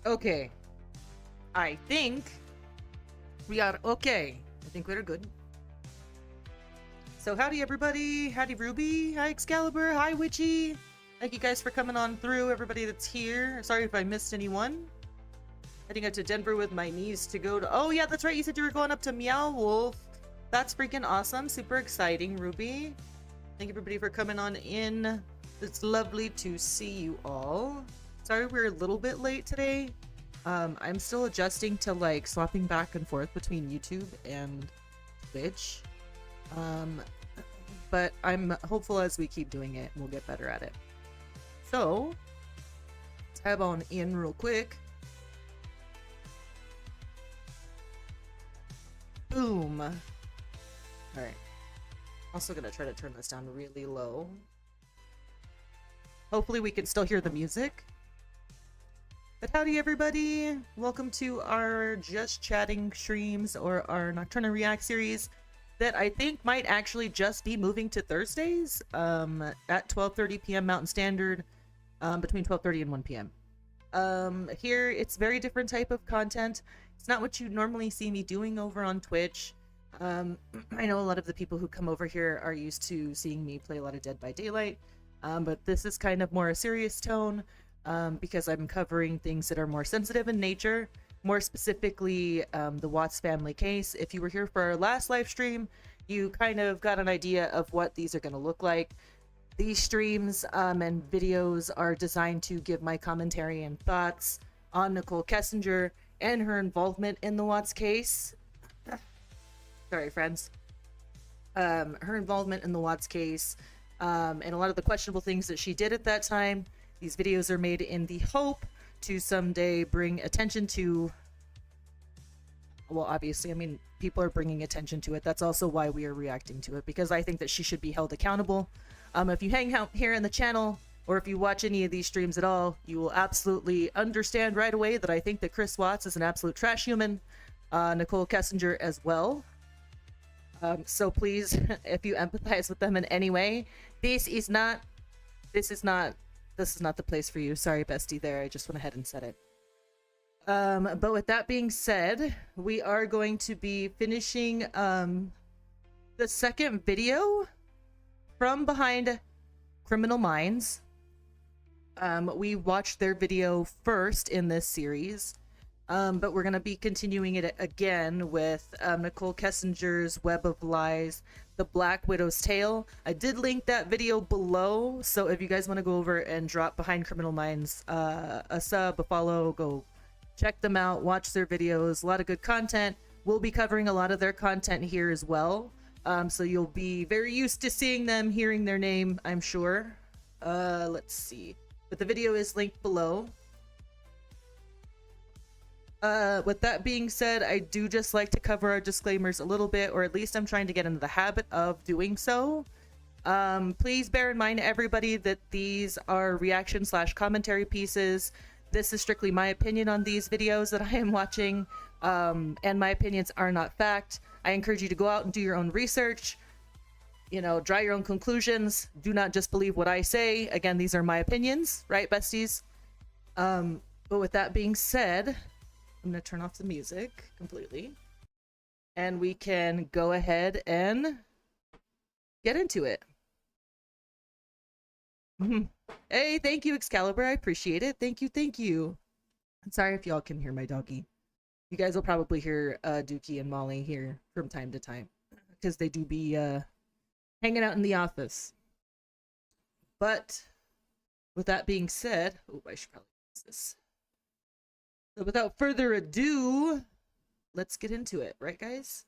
Okay. I think we are okay. I think we're good. So howdy everybody. Howdy Ruby. Hi Excalibur. Hi Witchy. Thank you guys for coming on through, everybody that's here. Sorry if I missed anyone. Heading out to Denver with my niece to go to... Oh yeah, that's right. You said you were going up to Meow Wolf. That's freaking awesome. Super exciting, Ruby. Thank you everybody for coming on in. It's lovely to see you all. Sorry we're a little bit late today. I'm still adjusting to like swapping back and forth between YouTube and Twitch. But I'm hopeful as we keep doing it, we'll get better at it. So, let's tab on in real quick. Boom. Alright. Also gonna try to turn this down really low. Hopefully we can still hear the music. But howdy everybody! Welcome to our Just Chatting streams, or our Nocturna React series that I think might actually just be moving to Thursdays at 12:30 p.m. Mountain Standard, between 12:30 and 1 p.m. Here it's very different type of content. It's not what you normally see me doing over on Twitch. I know a lot of the people who come over here are used to seeing me play a lot of Dead by Daylight, but this is kind of more a serious tone. Because I'm covering things that are more sensitive in nature, more specifically the Watts family case. If you were here for our last live stream, you kind of got an idea of what these are going to look like. These streams and videos are designed to give my commentary and thoughts on Nichol Kessinger and her involvement in the Watts case. Sorry, friends. Her involvement in the Watts case and a lot of the questionable things that she did at that time. These videos are made in the hope to someday bring attention to, well, obviously, I mean, people are bringing attention to it. That's also why we are reacting to it, because I think that she should be held accountable. If you hang out here in the channel, or if you watch any of these streams at all, you will absolutely understand right away that I think that Chris Watts is an absolute trash human. Nichol Kessinger as well. So please, if you empathize with them in any way, this is not the place for you. Sorry, bestie, there. I just went ahead and said it. But with that being said, we are going to be finishing the second video from behind Criminal Minds. We watched their video first in this series, but we're going to be continuing it again with Nichol Kessinger's Web of Lies, The Black Widow's Tale. I did link that video below, so if you guys want to go over and drop Behind Criminal Minds a sub, a follow, go check them out, watch their videos. A lot of good content. We'll be covering a lot of their content here as well, so you'll be very used to seeing them, hearing their name, I'm sure. Let's see. But the video is linked below. With that being said, I do just like to cover our disclaimers a little bit, or at least I'm trying to get into the habit of doing so. Please bear in mind, everybody, that these are reaction/commentary pieces. This is strictly my opinion on these videos that I am watching, and my opinions are not fact. I encourage you to go out and do your own research, you know, draw your own conclusions. Do not just believe what I say. Again, these are my opinions, right, besties? But with that being said, I'm going to turn off the music completely, and we can go ahead and get into it. Hey, thank you, Excalibur. I appreciate it. Thank you, thank you. I'm sorry if y'all can hear my doggy. You guys will probably hear Dookie and Molly here from time to time, because they do be hanging out in the office. But with that being said, oh, I should probably use this. So without further ado, let's get into it, right, guys?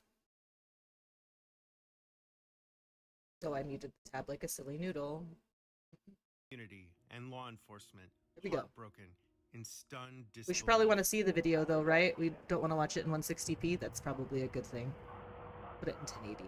Oh, I muted the tab like a silly noodle. Community and law enforcement. Here we go. Broken in stunned disbelief. We should probably want to see the video, though, right? We don't want to watch it in 160p. That's probably a good thing. Put it in 1080.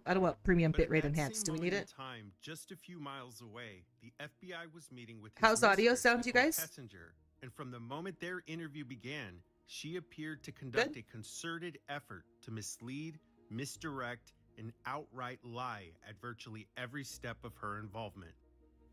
I don't want premium bitrate enhanced. Do we need it? Time, just a few miles away, the FBI was meeting with how's the audio sound, you guys? Kessinger, and from the moment their interview began, she appeared to conduct a concerted effort to mislead, misdirect, and outright lie at virtually every step of her involvement.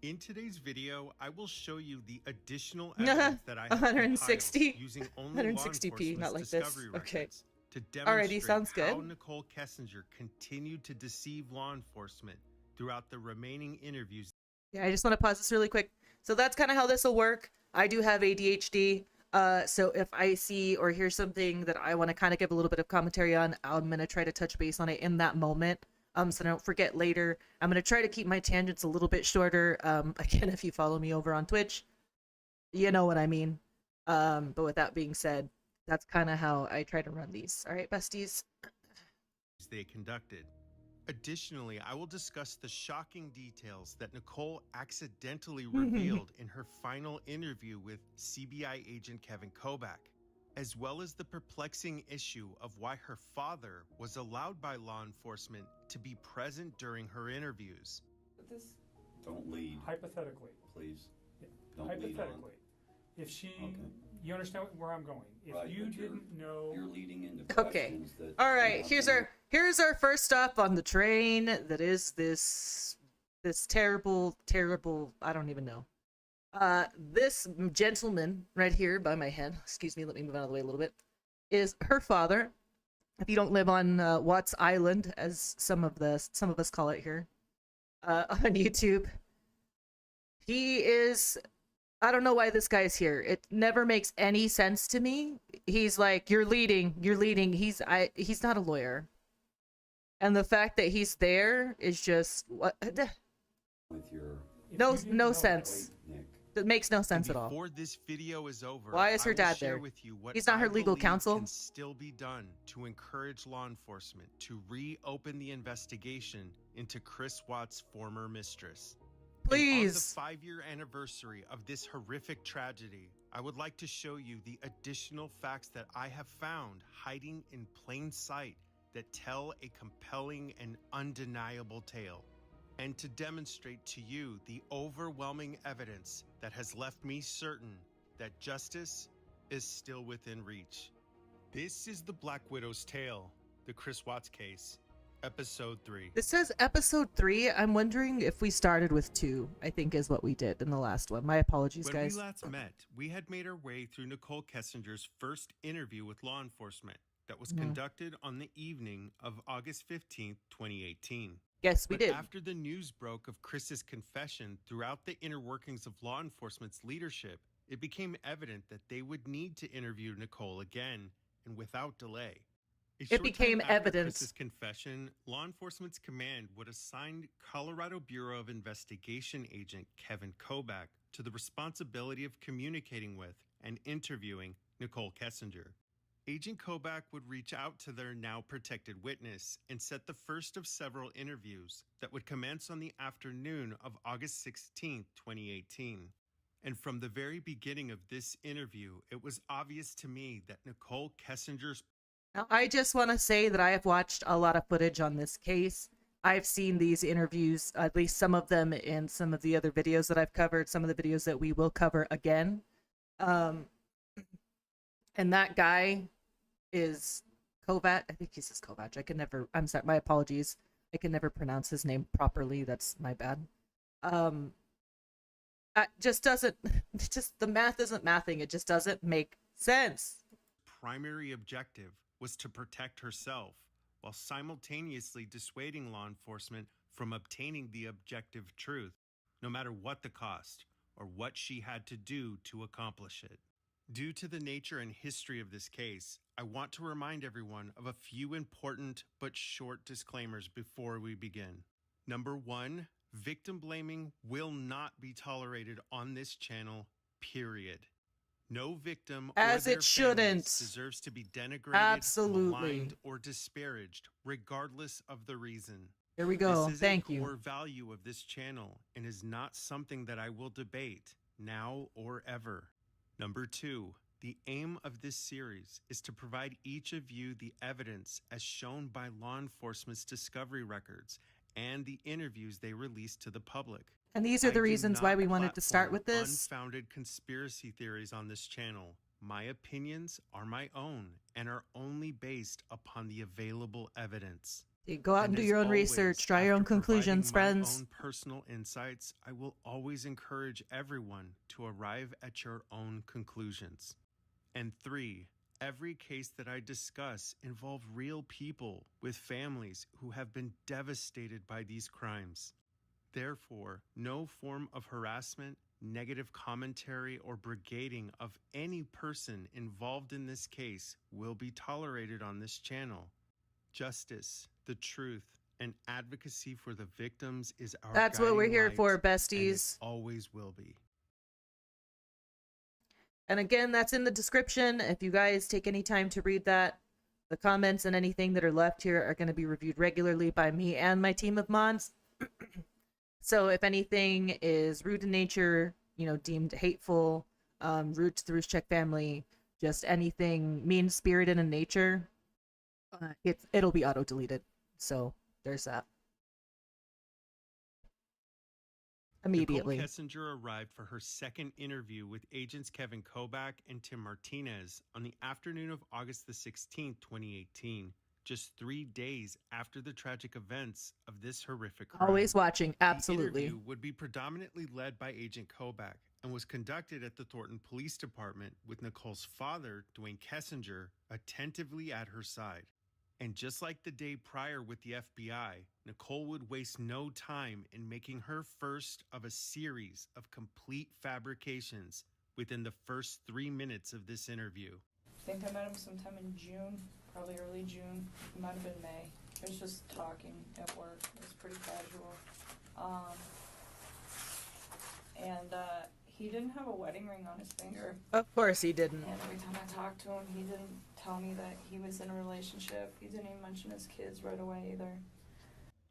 In today's video, I will show you the additional evidence that I have 160 compiled using only law 160p, not enforcement's like this. discovery Okay. records to Alrighty, demonstrate sounds how good. Nichol Kessinger continued to deceive law enforcement throughout the remaining interviews. Yeah, I just want to pause this really quick. So that's kind of how this will work. I do have ADHD. So if I see or hear something that I want to kind of give a little bit of commentary on, I'm going to try to touch base on it in that moment. So I don't forget later. I'm going to try to keep my tangents a little bit shorter. Again, if you follow me over on Twitch, you know what I mean. But with that being said, that's kind of how I try to run these. All right, besties. They conducted. Additionally, I will discuss the shocking details that Nichol accidentally revealed in her final interview with CBI agent Kevin Kobach, as well as the perplexing issue of why her father was allowed by law enforcement to be present during her interviews. Don't lead. Hypothetically. Please. Yeah. Don't lead on. Hypothetically. If she, Okay. You understand where I'm going. If Right, you but didn't know. You're leading into Okay. questions that. All right. Here's our first stop on the train. That is this terrible. I don't even know. This gentleman right here by my head. Excuse me. Let me move out of the way a little bit. Is her father. If you don't live on Watts Island, as some of us call it here, on YouTube, he is. I don't know why this guy's here. It never makes any sense to me. He's like, you're leading. He's not a lawyer. And the fact that he's there is just what With your. no sense. Nick. It makes no sense at all. Before this video is over, Why is her I will dad share there? with you what He's not her I legal believe counsel. can still be done to encourage law enforcement to reopen the investigation into Chris Watts' former mistress. Please. And on the 5-year anniversary of this horrific tragedy, I would like to show you the additional facts that I have found hiding in plain sight that tell a compelling and undeniable tale, and to demonstrate to you the overwhelming evidence that has left me certain that justice is still within reach. This is the Black Widow's tale, the Chris Watts case, episode 3. This says episode 3. I'm wondering if we started with 2, I think is what we did in the last one. My apologies, When guys. we last met, we had made our way through Nichol Kessinger's first interview with law enforcement that was conducted on the evening of August 15th, 2018. Yes, we But did. after the news broke of Chris's confession throughout the inner workings of law enforcement's leadership, it became evident that they would need to interview Nichol again, and without delay. A short became time after evident. Chris's confession, law enforcement's command would assign Colorado Bureau of Investigation agent Kevin Kobach to the responsibility of communicating with and interviewing Nichol Kessinger. Agent Kobach would reach out to their now protected witness and set the first of several interviews that would commence on the afternoon of August 16, 2018. And from the very beginning of this interview, it was obvious to me that Nichol Kessinger's. Now, I just want to say that I have watched a lot of footage on this case. I've seen these interviews, at least some of them in some of the other videos that I've covered, some of the videos that we will cover again. And that guy is Kovat. I think he says Kovac. I'm sorry, my apologies. I can never pronounce his name properly. That's my bad. Just doesn't, the math isn't mathing. It just doesn't make sense. Primary objective was to protect herself while simultaneously dissuading law enforcement from obtaining the objective truth, no matter what the cost or what she had to do to accomplish it. Due to the nature and history of this case, I want to remind everyone of a few important but short disclaimers before we begin. Number 1, victim blaming will not be tolerated on this channel, period. No victim As or their it shouldn't. families deserves to be denigrated, Absolutely. maligned, or disparaged, regardless of the reason. Here we go. This is Thank a you. core value of this channel and is not something that I will debate now or ever. Number 2, the aim of this series is to provide each of you the evidence as shown by law enforcement's discovery records and the interviews they released to the public. And these are I the do reasons why not we wanted to start with platform this. Unfounded conspiracy theories on this channel. My opinions are my own and are only based upon the available evidence. You go out and do as your own always, research, draw your own after conclusions, providing my friends. own personal insights, I will always encourage everyone to arrive at your own conclusions. And 3, every case that I discuss involve real people with families who have been devastated by these crimes. Therefore, no form of harassment, negative commentary, or brigading of any person involved in this case will be tolerated on this channel. Justice, the truth, and advocacy for the victims is our That's what we're guiding here light, for, and it besties. always will be. And again, that's in the description. If you guys take any time to read that, the comments and anything that are left here are going to be reviewed regularly by me and my team of mods. So if anything is rude in nature, you know, deemed hateful, rude to the Roost Check family, just anything mean-spirited in nature, it'll be auto-deleted. So there's that. Immediately. Nichol Kessinger arrived for her second interview with agents Kevin Kobach and Tim Martinez on the afternoon of August the 16th, 2018, just 3 days after the tragic events of this horrific crime. Always watching, absolutely. The interview would be predominantly led by Agent Kobach and was conducted at the Thornton Police Department with Nicole's father, Dwayne Kessinger, attentively at her side. And just like the day prior with the FBI, Nichol would waste no time in making her first of a series of complete fabrications within the first 3 minutes of this interview. I think I met him sometime in June, probably early June. It might have been May. It was just talking at work. It was pretty casual. He didn't have a wedding ring on his finger. Of course he didn't. And every time I talked to him, he didn't tell me that he was in a relationship. He didn't even mention his kids right away either.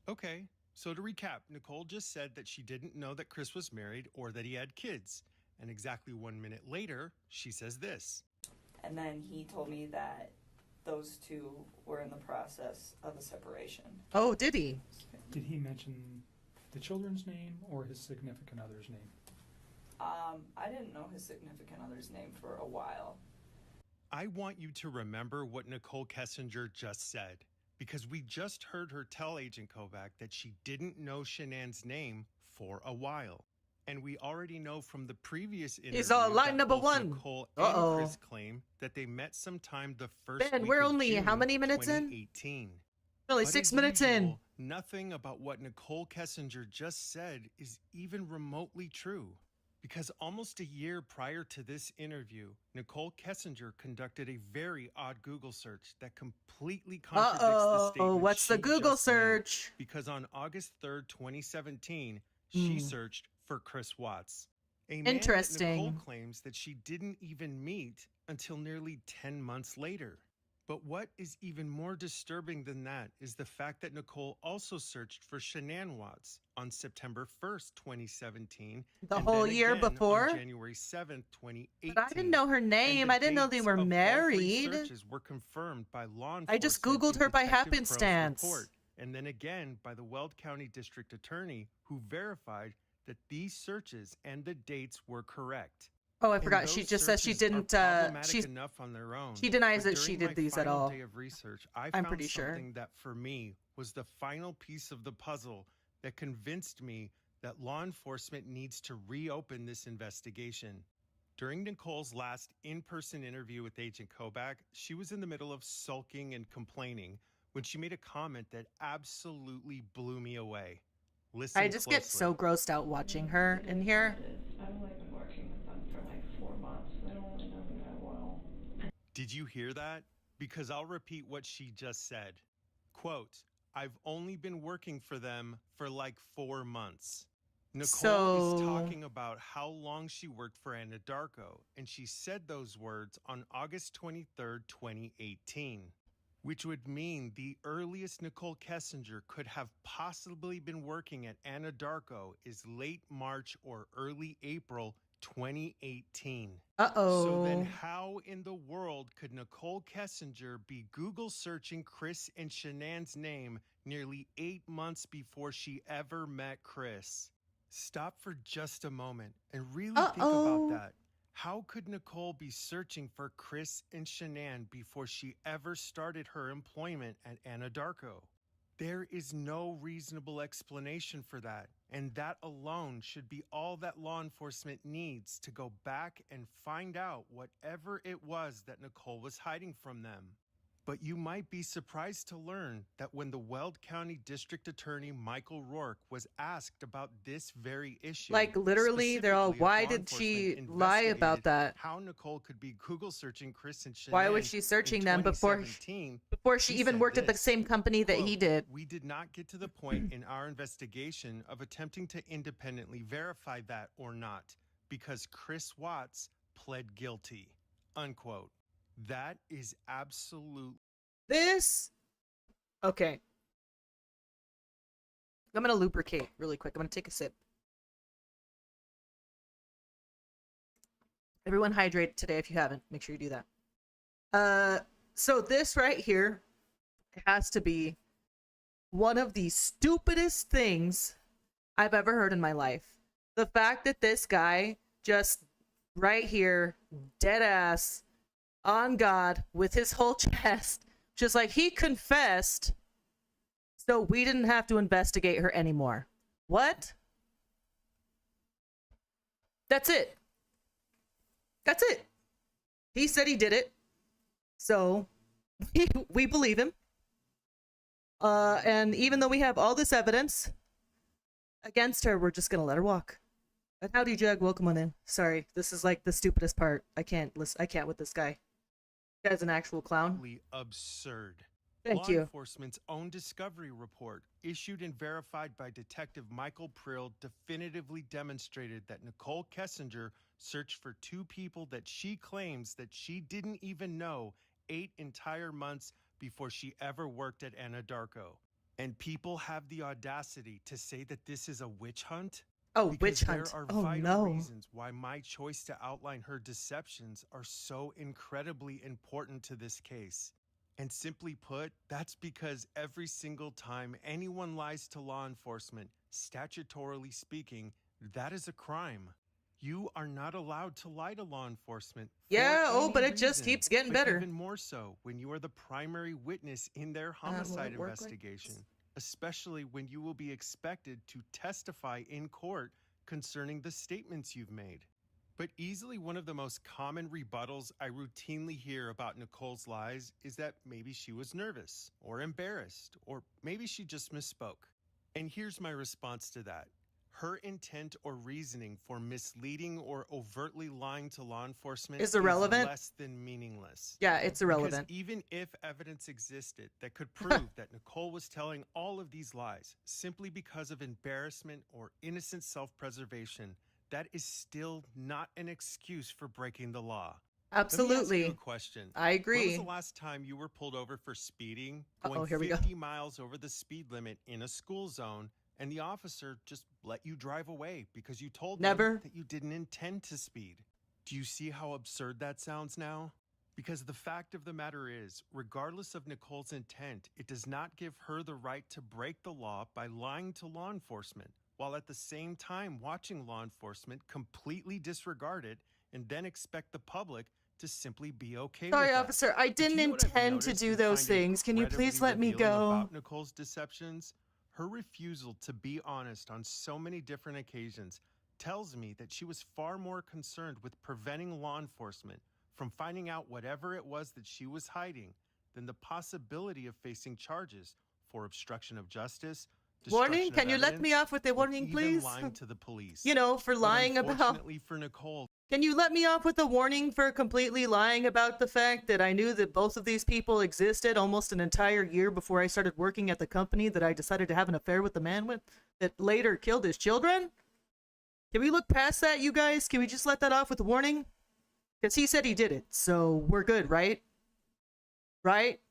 Okay, so to recap, Nichol just said that she didn't know that Chris was married or that he had kids. And exactly 1 minute later, she says this. And then he told me that those two were in the process of a separation. Oh, did he? Did he mention the children's name or his significant other's name? I didn't know his significant other's name for a while. I want you to remember what Nichol Kessinger just said, because we just heard her tell Agent Kobach that she didn't know Shannan's name for a while. And we already know from the previous interview He's all line that number both one. Nichol and Chris claim that they met sometime the first Ben, week we're of only June how many minutes in? 2018. Only But 6 as minutes in. usual, nothing about what Nichol Kessinger just said is even remotely true. Because almost a year prior to this interview, Nichol Kessinger conducted a very odd Google search that completely contradicts the statement. What's the she Google just made. search? Because on August 3rd, 2017, she searched for Chris Watts. A man that Interesting. Nichol claims that she didn't even meet until nearly 10 months later. But what is even more disturbing than that is the fact that Nichol also searched for Shannan Watts on September 1st, 2017. The and whole then year again before? On January 7th, 2018. But I didn't know her name. And the I didn't know they dates were of all three married. searches were confirmed by law enforcement. I just Googled in her by Detective Crow's happenstance. report, and then again by the Weld County District Attorney, who verified that these searches and the dates were correct. Oh, I And forgot. She those just says she searches are didn't. problematic enough on their own. She denies But that she during did my these at final all. day of research, I I'm found pretty sure. something that for me was the final piece of the puzzle that convinced me that law enforcement needs to reopen this investigation. During Nicole's last in-person interview with Agent Kobach, she was in the middle of sulking and complaining when she made a comment that absolutely blew me away. Listen I just get closely. so grossed out watching her in here. I've only been working with them for like 4 months. I don't really know them that well. Did you hear that? Because I'll repeat what she just said. Quote, I've only been working for them for like 4 months. Nicole is talking about how long she worked for Anadarko, and she said those words on August 23rd, 2018, which would mean the earliest Nichol Kessinger could have possibly been working at Anadarko is late March or early April 2018. So then how in the world could Nichol Kessinger be Google searching Chris and Shannan's name nearly 8 months before she ever met Chris? Stop for just a moment and really think about that. How could Nichol be searching for Chris and Shannan before she ever started her employment at Anadarko? There is no reasonable explanation for that, and that alone should be all that law enforcement needs to go back and find out whatever it was that Nichol was hiding from them. But you might be surprised to learn that when the Weld County District Attorney Michael Rourke was asked about this very issue, Like, literally, they're all, specifically if why law did she enforcement lie about investigated that? how Nichol could be Google searching Chris and Shannan Why was she searching them before she he even said worked at the this, same company that he quote, did? "We did not get to the point in our investigation of attempting to independently verify that or not, because Chris Watts pled guilty," unquote. That is absolute. This, okay. I'm gonna lubricate really quick. I'm gonna take a sip. Everyone hydrate today if you haven't. Make sure you do that. So this right here has to be one of the stupidest things I've ever heard in my life. The fact that this guy just right here, dead ass, on God, with his whole chest, just like he confessed, so we didn't have to investigate her anymore. What? That's it. That's it. He said he did it. So we believe him. And even though we have all this evidence against her, we're just gonna let her walk. And howdy, Jug. Welcome on in. Sorry, this is like the stupidest part. I can't listen. I can't with this guy. This guy's an actual clown. Absurd. Thank Law you. enforcement's own discovery report, issued and verified by Detective Michael Prill, definitively demonstrated that Nichol Kessinger searched for two people that she claims that she didn't even know 8 entire months before she ever worked at Anadarko. And people have the audacity to say that this is a witch hunt? Oh, Because witch hunt. there are Oh, vital no. reasons why my choice to outline her deceptions are so incredibly important to this case. And simply put, that's because every single time anyone lies to law enforcement, statutorily speaking, that is a crime. You are not allowed to lie to law enforcement. Yeah, for oh, any but it just reason, keeps getting but better. Even more so when you are the primary witness in their homicide will it work like investigation, this? especially when you will be expected to testify in court concerning the statements you've made. But easily one of the most common rebuttals I routinely hear about Nichol's lies is that maybe she was nervous or embarrassed, or maybe she just misspoke. And here's my response to that. Her intent or reasoning for misleading or overtly lying to law enforcement Is irrelevant? less than meaningless. Yeah, it's irrelevant. Because even if evidence existed that could prove that Nichol was telling all of these lies simply because of embarrassment or innocent self-preservation, that is still not an excuse for breaking the law. Let me ask Absolutely. you a question. I agree. When was the last time you were pulled over for speeding, going here we go. 50 miles over the speed limit in a school zone, and the officer just let you drive away because you told Never. them that you didn't intend to speed? Do you see how absurd that sounds now? Because the fact of the matter is, regardless of Nichol's intent, it does not give her the right to break the law by lying to law enforcement, while at the same time watching law enforcement completely disregard it and then expect the public to simply be okay Sorry, with that. officer. I But didn't you know what I've intend to noticed do and those find things. Can you please incredibly let me revealing go? about Nichol's deceptions? Her refusal to be honest on so many different occasions tells me that she was far more concerned with preventing law enforcement from finding out whatever it was that she was hiding than the possibility of facing charges for obstruction of justice, Warning? destruction Can of you let me evidence, off with a or warning, even please? lying to the police. You know, for But lying about... unfortunately for Nichol, Can you let me off with a warning for completely lying about the fact that I knew that both of these people existed almost an entire year before I started working at the company that I decided to have an affair with the man with that later killed his children? Can we look past that, you guys? Can we just let that off with a warning? Because he said he did it, so we're good, right? Right?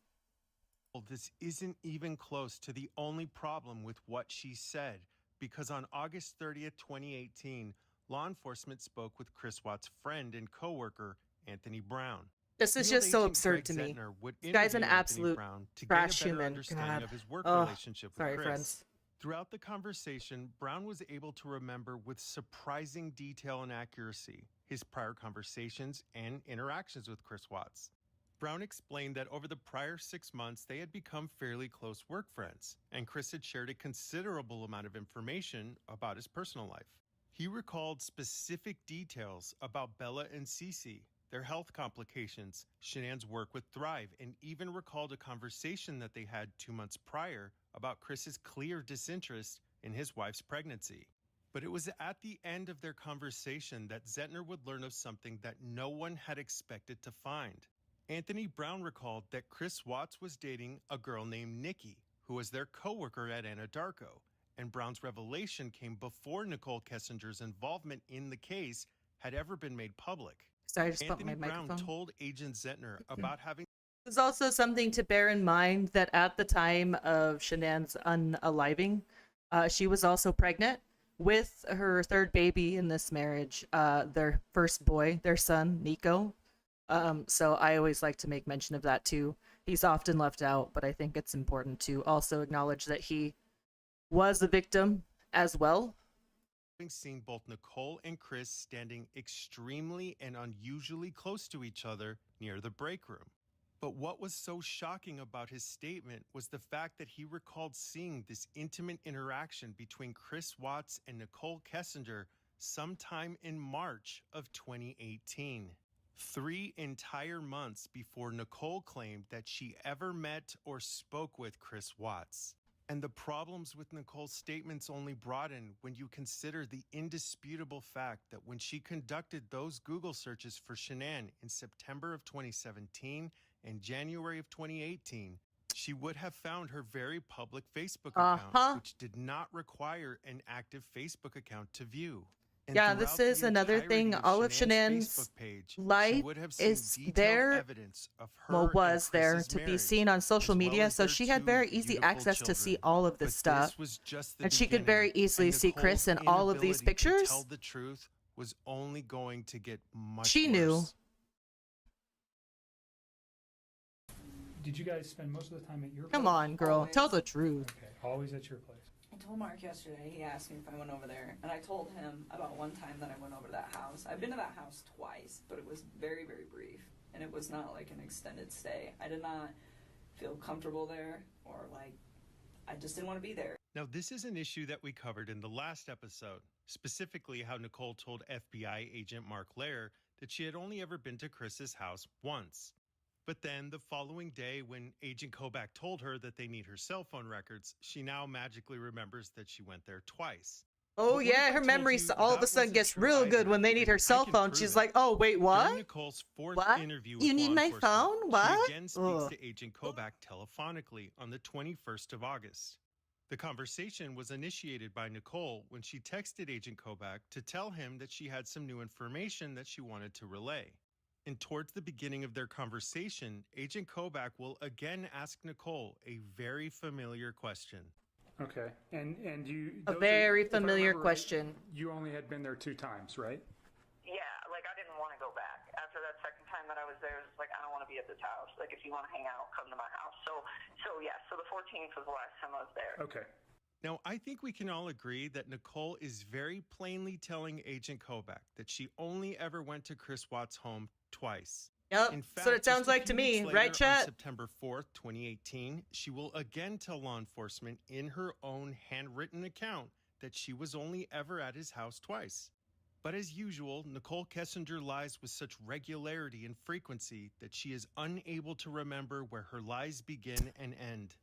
this isn't even close to the only problem with what she said, because on August 30th, 2018, law enforcement spoke with Chris Watt's friend and coworker, Anthony Brown. This is Field just so Agent absurd Greg to me. Zettner would This guy's an interview Anthony absolute Brown to trash get a better human. understanding God. of his work Ugh. relationship with Sorry, Chris. friends. Throughout the conversation, Brown was able to remember with surprising detail and accuracy his prior conversations and interactions with Chris Watts. Brown explained that over the prior 6 months, they had become fairly close work friends, and Chris had shared a considerable amount of information about his personal life. He recalled specific details about Bella and Cece, their health complications, Shannan's work with Thrive, and even recalled a conversation that they had 2 months prior about Chris's clear disinterest in his wife's pregnancy. But it was at the end of their conversation that Zettner would learn of something that no one had expected to find. Anthony Brown recalled that Chris Watts was dating a girl named Nikki, who was their coworker at Anadarko, and Brown's revelation came before Nichol Kessinger's involvement in the case had ever been made public. Sorry, I just bumped Anthony my Brown microphone. told Agent Zettner about having There's also something to bear in mind that at the time of Shannan's unaliving, she was also pregnant with her third baby in this marriage, their first boy, their son, Nico. So I always like to make mention of that too. He's often left out, but I think it's important to also acknowledge that he was a victim as well. seen both Nichol and Chris standing extremely and unusually close to each other near the break room. But what was so shocking about his statement was the fact that he recalled seeing this intimate interaction between Chris Watts and Nichol Kessinger sometime in March of 2018. 3 entire months before Nichol claimed that she ever met or spoke with Chris Watts. And the problems with Nichol's statements only broaden when you consider the indisputable fact that when she conducted those Google searches for Shannan in September of 2017 and January of 2018, she would have found her very public Facebook account, which did not require an active Facebook account to view. And yeah, this is another thing. All of Shannan's life is there, was there to be seen on social media, so she had very easy access to see all of this stuff. And she could very easily see Chris in all of these pictures. Tell the truth was only going to get much She worse. knew. Did you guys spend most of the time at your place? Come on, girl. Always. Tell the truth. Okay, always at your place. I told Mark yesterday, he asked me if I went over there, and I told him about one time that I went over to that house. I've been to that house twice, but it was very, very brief, and it was not like an extended stay. I did not feel comfortable there, or like, I just didn't want to be there. Now, this is an issue that we covered in the last episode, specifically how Nichol told FBI agent Mark Lair that she had only ever been to Chris's house once. But then the following day, when Agent Kobach told her that they need her cell phone records, she now magically remembers that she went there twice. Oh, But what if yeah, I her told memory you all of that a sudden wasn't gets true real either? good when they need And her I cell can phone. prove She's it. like, oh, wait, what? During Nichols' fourth What? interview You with need law my enforcement, phone? What? She again speaks Ugh. to Agent Kobach telephonically on the 21st of August. The conversation was initiated by Nichol when she texted Agent Kobach to tell him that she had some new information that she wanted to relay. And towards the beginning of their conversation, Agent Kobach will again ask Nichol a very familiar question. Okay, and you... A those are- very if I familiar remember right, question. you only had been there 2 times, right? Yeah, like I didn't want to go back. After that second time that I was there, it was like, I don't want to be at this house. Like, if you want to hang out, come to my house. So the 14th was the last time I was there. Okay. Now, I think we can all agree that Nichol is very plainly telling Agent Kobach that she only ever went to Chris Watts' home twice. Yep, In that's what it fact, just sounds a like to few me, weeks right, later, chat? On September 4th, 2018, she will again tell law enforcement in her own handwritten account that she was only ever at his house twice. But as usual, Nichol Kessinger lies with such regularity and frequency that she is unable to remember where her lies begin and end.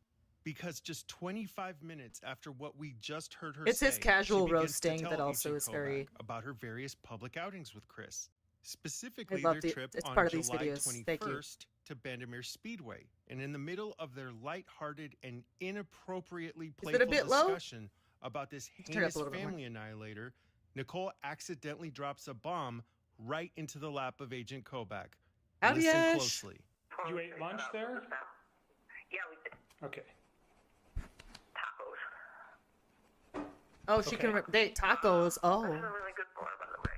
Because just 25 minutes after what we just heard her It's say, his casual she begins to roasting tell that also Agent is very- Kobach about her various public outings with Chris. Specifically, I love their the- trip it's on part of these July videos. Thank you. 21st to Vandermeer Speedway. And in the middle of their lighthearted and inappropriately Is it a playful bit low? discussion about this Turn it up heinous a little bit more. family annihilator, Nichol accidentally drops a bomb right into the lap of Agent Kobach. Howdy, Listen Ash. closely. You ate lunch there? Yeah, we did Okay. tacos. Oh, she Okay. can. They tacos. Oh. This is a really good bar, by the way.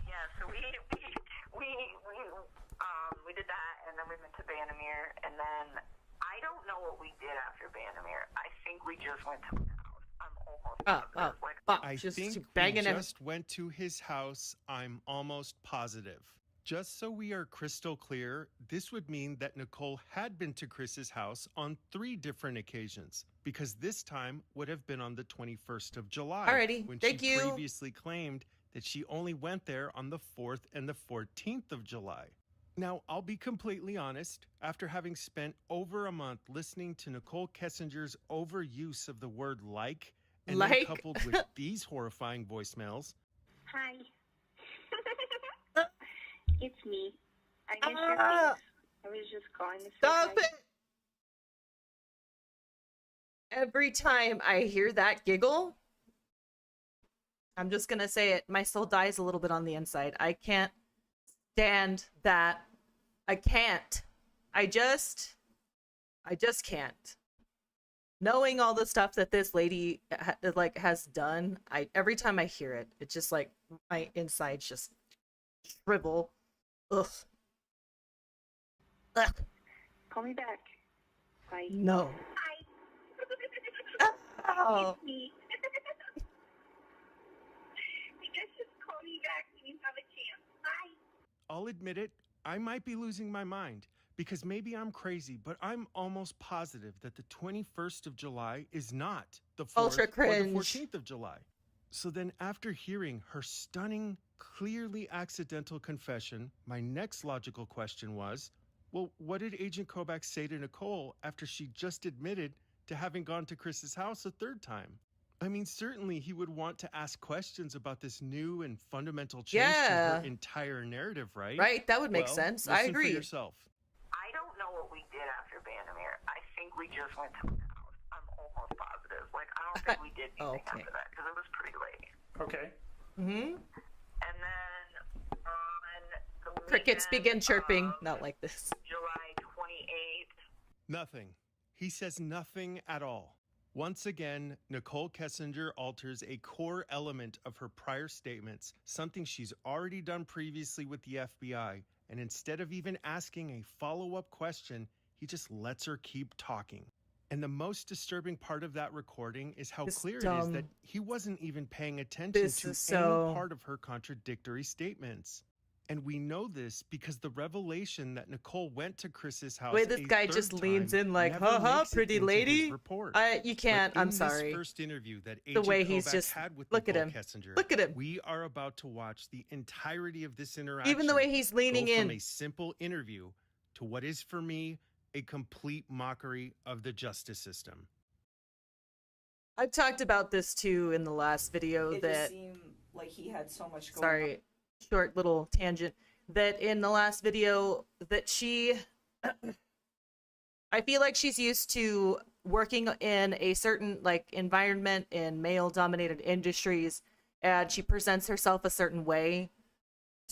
Yeah, so we did that, and then we went to Vandermeer, and then I don't know what we did after Vandermeer. I think we just went to my house. I'm almost positive. Like, Fuck. I Just think banging we him. just went to his house. I'm almost positive. Just so we are crystal clear, this would mean that Nichol had been to Chris's house on 3 different occasions, because this time would have been on the 21st of July, Alrighty, when thank she you. previously claimed that she only went there on the 4th and the 14th of July. Now, I'll be completely honest, after having spent over a month listening to Nichol Kessinger's overuse of the word like, and then Like? coupled with these horrifying voicemails, Hi. It's me. I missed your Ah! face. I was just calling to say Stop hi. it! Every time I hear that giggle, I'm just gonna say it, my soul dies a little bit on the inside. I can't stand that. I can't. I just can't. Knowing all the stuff that this lady has done, every time I hear it, it's just like my insides just shrivel. Ugh. Ugh. Call me back. Bye. No. Hi. Oh. It's me. You guys just call me back when you have a chance. Bye. I'll admit it, I might be losing my mind, because maybe I'm crazy, but I'm almost positive that the 21st of July is not the 4th Ultra or the cringe. 14th of July. So then after hearing her stunning, clearly accidental confession, my next logical question was, well, what did Agent Kobach say to Nichol after she just admitted to having gone to Chris's house a 3rd time? I mean, certainly he would want to ask questions about this new and fundamental change to Yeah. her entire narrative, right? Right, that would make Well, sense. listen I agree. for yourself. I don't know what we did after Vandermeer. I think we just went to my house. I'm almost positive. Like, I don't think we did anything Okay. after that because it was pretty late. Okay. Mm-hmm. And then on the Crickets weekend begin chirping. of Not like this. July 28th. Nothing. He says nothing at all. Once again, Nichol Kessinger alters a core element of her prior statements, something she's already done previously with the FBI, and instead of even asking a follow-up question, he just lets her keep talking. And the most disturbing part of that recording is how It's clear it is dumb. that he wasn't even paying attention This to is so- any part of her contradictory statements. And we know this because the revelation that Nichol went to Chris's house The way this a guy 3rd just leans time in like, never haha, makes it pretty into his lady. report. You can't. But I'm in sorry. This first interview that The Agent way he's Kobach just- had with look at Nichol him. Kessinger, Look at him. we are about to watch the entirety of this interaction. Even the way he's leaning go from in. a simple interview to what is for me a complete mockery of the justice system. I've talked about this too in the last video It that just seemed like he had so much going on. sorry, short little tangent, that in the last video that she I feel like she's used to working in a certain like environment in male dominated industries, and she presents herself a certain way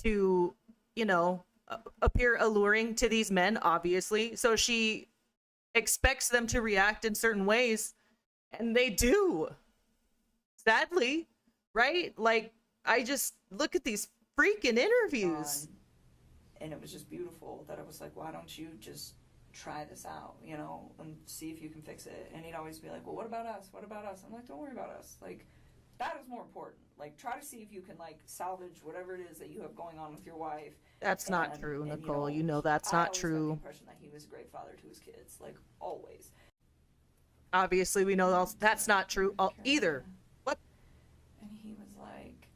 to, you know, appear alluring to these men, obviously. So she expects them to react in certain ways, and they do. Sadly, right? Like, I just look at these freaking interviews. And it was just beautiful that I was like, why don't you just try this out, you know, and see if you can fix it. And he'd always be like, well, what about us? What about us? I'm like, don't worry about us. Like, that is more important. Like, try to see if you can, like, salvage whatever it is that you have going on with your wife. That's not true, Nicole. You know that's I not always got true. the impression that he was a great father to his kids, like, always. Obviously, we know that's not true either. What? And he was like,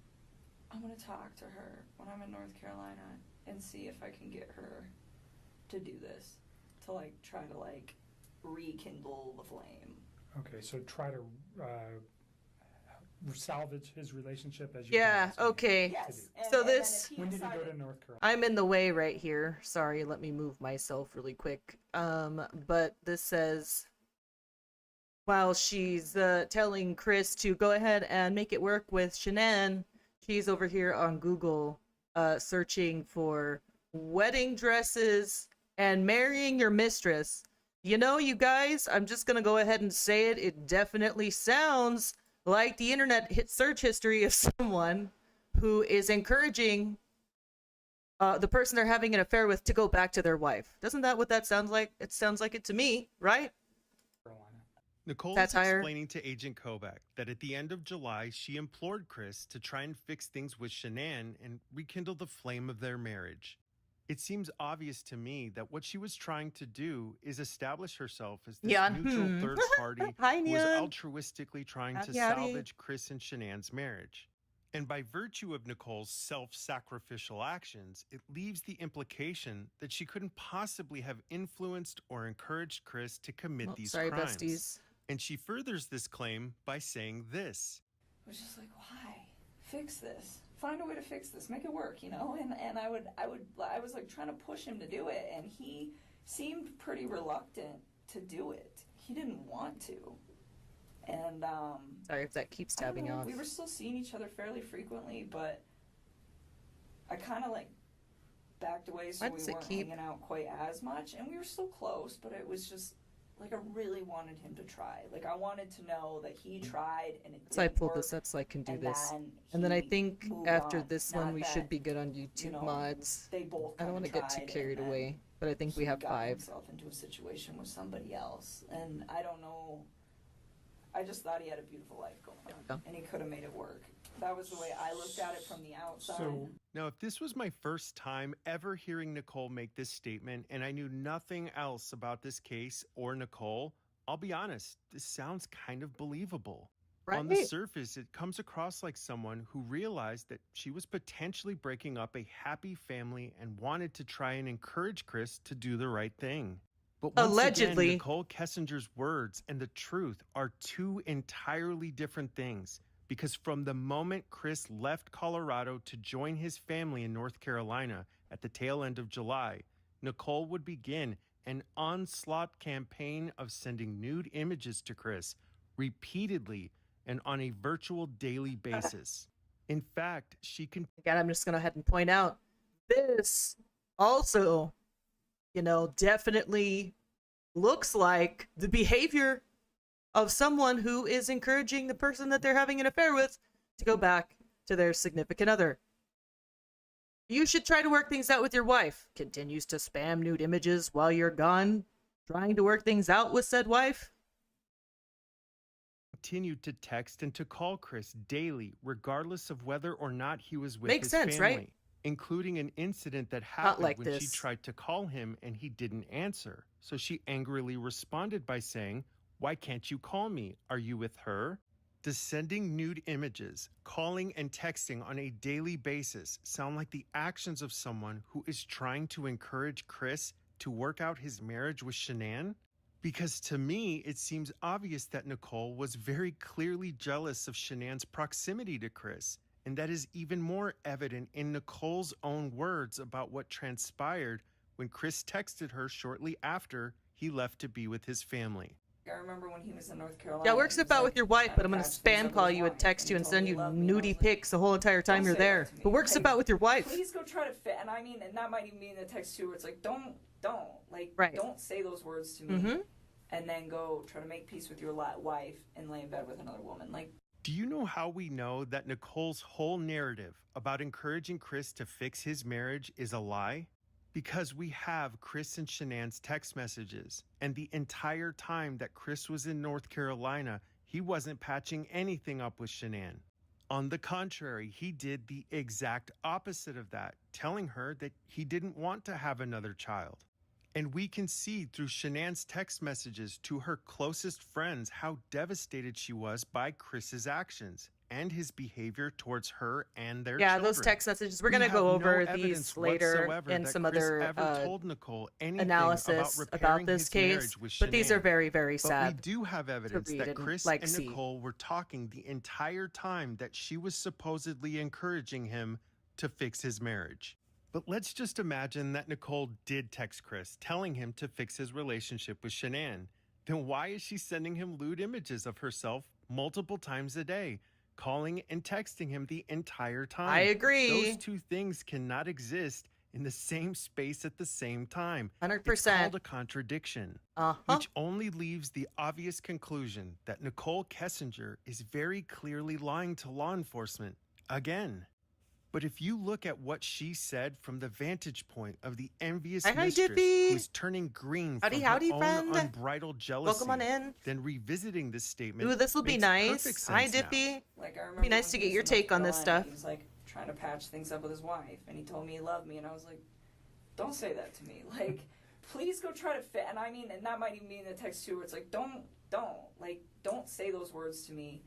I'm going to talk to her when I'm in North Carolina and see if I can get her to do this. To, like, try to, like, rekindle the flame. Okay, so try to salvage his relationship as you Yeah, can. okay. Yes. So and then this- if he When did he go decided- to North Carolina? I'm in the way right here. Sorry, let me move myself really quick. But this says, while she's telling Chris to go ahead and make it work with Shannan, she's over here on Google searching for wedding dresses and marrying your mistress. You know, you guys, I'm just gonna go ahead and say it. It definitely sounds like the internet hit search history of someone who is encouraging the person they're having an affair with to go back to their wife. Doesn't that what that sounds like? It sounds like it to me, right? Carolina. Nicole is Satire. explaining to Agent Kobach that at the end of July, she implored Chris to try and fix things with Shannan and rekindle the flame of their marriage. It seems obvious to me that what she was trying to do is establish herself as this Yeah. neutral third party Hi, who was Nyan. altruistically trying to Howdy, howdy. salvage Chris and Shanann's marriage. And by virtue of Nicole's self-sacrificial actions, it leaves the implication that she couldn't possibly have influenced or encouraged Chris to commit these Sorry, crimes. besties. And she furthers this claim by saying this. I was just like, why? Fix this. Find a way to fix this. Make it work, you know? And I was like trying to push him to do it, and he seemed pretty reluctant to do it. He didn't want to. And Sorry if that keeps I don't tabbing know, off. we were still seeing each other fairly frequently, but I kind of like backed away so Why we does it weren't keep- hanging out quite as much, and we were still close, but it was just like I really wanted him to try. Like I wanted to know that he tried and it So I didn't pulled work, this up so I can do and this. then And then I he think moved after on. this Not one we that, should be good on YouTube you know, mods. They both I don't want to get too carried away, but I think we have got 5. himself into a situation with somebody else, and I don't know. I just thought he had a beautiful life going on, Yeah. and he could have made it work. That was the way I looked at it from the outside. So Now, if this was my first time ever hearing Nicole make this statement and I knew nothing else about this case or Nicole, I'll be honest, this sounds kind of believable. On the Right? surface, it comes across like someone who realized that she was potentially breaking up a happy family and wanted to try and encourage Chris to do the right thing. But once Allegedly. again, Nichol Kessinger's words and the truth are two entirely different things. Because from the moment Chris left Colorado to join his family in North Carolina at the tail end of July, Nicole would begin an onslaught campaign of sending nude images to Chris repeatedly and on a virtual daily basis. In fact, she can Again, I'm just going to go ahead and point out this also, definitely looks like the behavior of someone who is encouraging the person that they're having an affair with to go back to their significant other. You should try to work things out with your wife. Continues to spam nude images while you're gone, trying to work things out with said wife. continued to text and to call Chris daily, regardless of whether or not he was with Makes his sense, family, right? including an incident that happened like when she this. tried to call him and he didn't answer. So she angrily responded by saying, "Why can't you call me? Are you with her?" Does sending nude images, calling and texting on a daily basis sound like the actions of someone who is trying to encourage Chris to work out his marriage with Shannan? Because to me, it seems obvious that Nicole was very clearly jealous of Shannan's proximity to Chris, and that is even more evident in Nicole's own words about what transpired when Chris texted her shortly after he left to be with his family. I remember when he was in North Carolina. Yeah, it works he was about like, with your wife, trying but I'm gonna patch things spam up call with his you and wife, text you he and told send me you he loved me, and I was nudie like, pics the whole entire time "Don't you're say that there. to me." But works Like, about with your wife. Please go try to fit. And I mean, and that might even mean the text too, where it's like, don't, like, Right. don't say those words to me, Mm-hmm. and then go try to make peace with your wife and lay in bed with another woman. Like, Do you know how we know that Nicole's whole narrative about encouraging Chris to fix his marriage is a lie? Because we have Chris and Shannan's text messages, and the entire time that Chris was in North Carolina, he wasn't patching anything up with Shannan. On the contrary, he did the exact opposite of that, telling her that he didn't want to have another child. And we can see through Shannan's text messages to her closest friends how devastated she was by Chris's actions and his behavior towards her and their Yeah, children. those text messages. We're We gonna have go no over evidence these later whatsoever in that some Chris other ever told Nicole anything analysis about, about repairing this his case. marriage with But these are Shannan. very, very But we sad. do have evidence read that and, Chris like, and see. Nicole were talking the entire time that she was supposedly encouraging him to fix his marriage. But let's just imagine that Nicole did text Chris, telling him to fix his relationship with Shannan. Then why is she sending him lewd images of herself multiple times a day, calling and texting him the entire time? I agree. Those two things cannot exist in the same space at the same time. 100%. It's called a contradiction. Uh-huh. Which only leaves the obvious conclusion that Nichol Kessinger is very clearly lying to law enforcement again. But if you look at what she said from the vantage point of the envious Hi, mistress Dippy. who's turning green Howdy, from howdy, her own friend. unbridled jealousy, Welcome on in. then revisiting this statement Ooh, this will be makes nice. perfect Hi, sense now. Dippy. like I remember Be nice when to he get was your in North take on this Carolina, stuff. He was like trying to patch things up with his wife, and he told me he loved me, and I was like, don't say that to me. Like, please go try to fit. And I mean, and that might even be in the text too, where it's like, don't say those words to me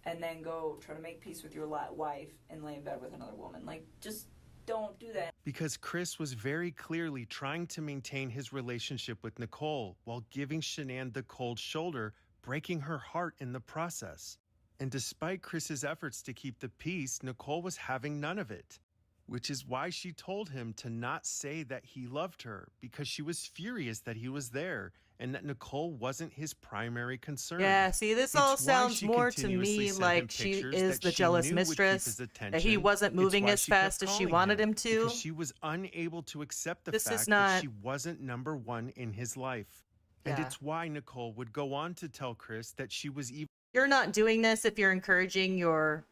and then go try to make peace with your wife and lay in bed with another woman. Like, just don't do that. Because Chris was very clearly trying to maintain his relationship with Nichol while giving Shannan the cold shoulder, breaking her heart in the process. And despite Chris's efforts to keep the peace, Nichol was having none of it. Which is why she told him to not say that he loved her, because she was furious that he was there and that Nichol wasn't his primary concern. Yeah, see, this all sounds more to me like she is the jealous mistress, that he wasn't moving as fast as she wanted him to. Because she was unable to accept the fact that she wasn't number one in his life. And it's why Nichol would go on to tell Chris that she was even... You're not doing this if you're encouraging your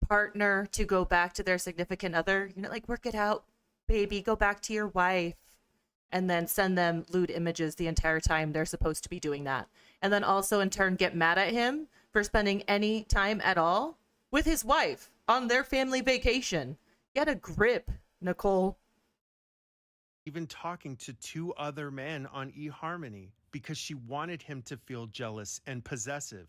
partner to go back to their significant other. You know, like, work it out, baby, go back to your wife. And then send them lewd images the entire time they're supposed to be doing that. And then also in turn get mad at him for spending any time at all with his wife on their family vacation. Get a grip, Nichol. Even talking to 2 other men on eHarmony because she wanted him to feel jealous and possessive.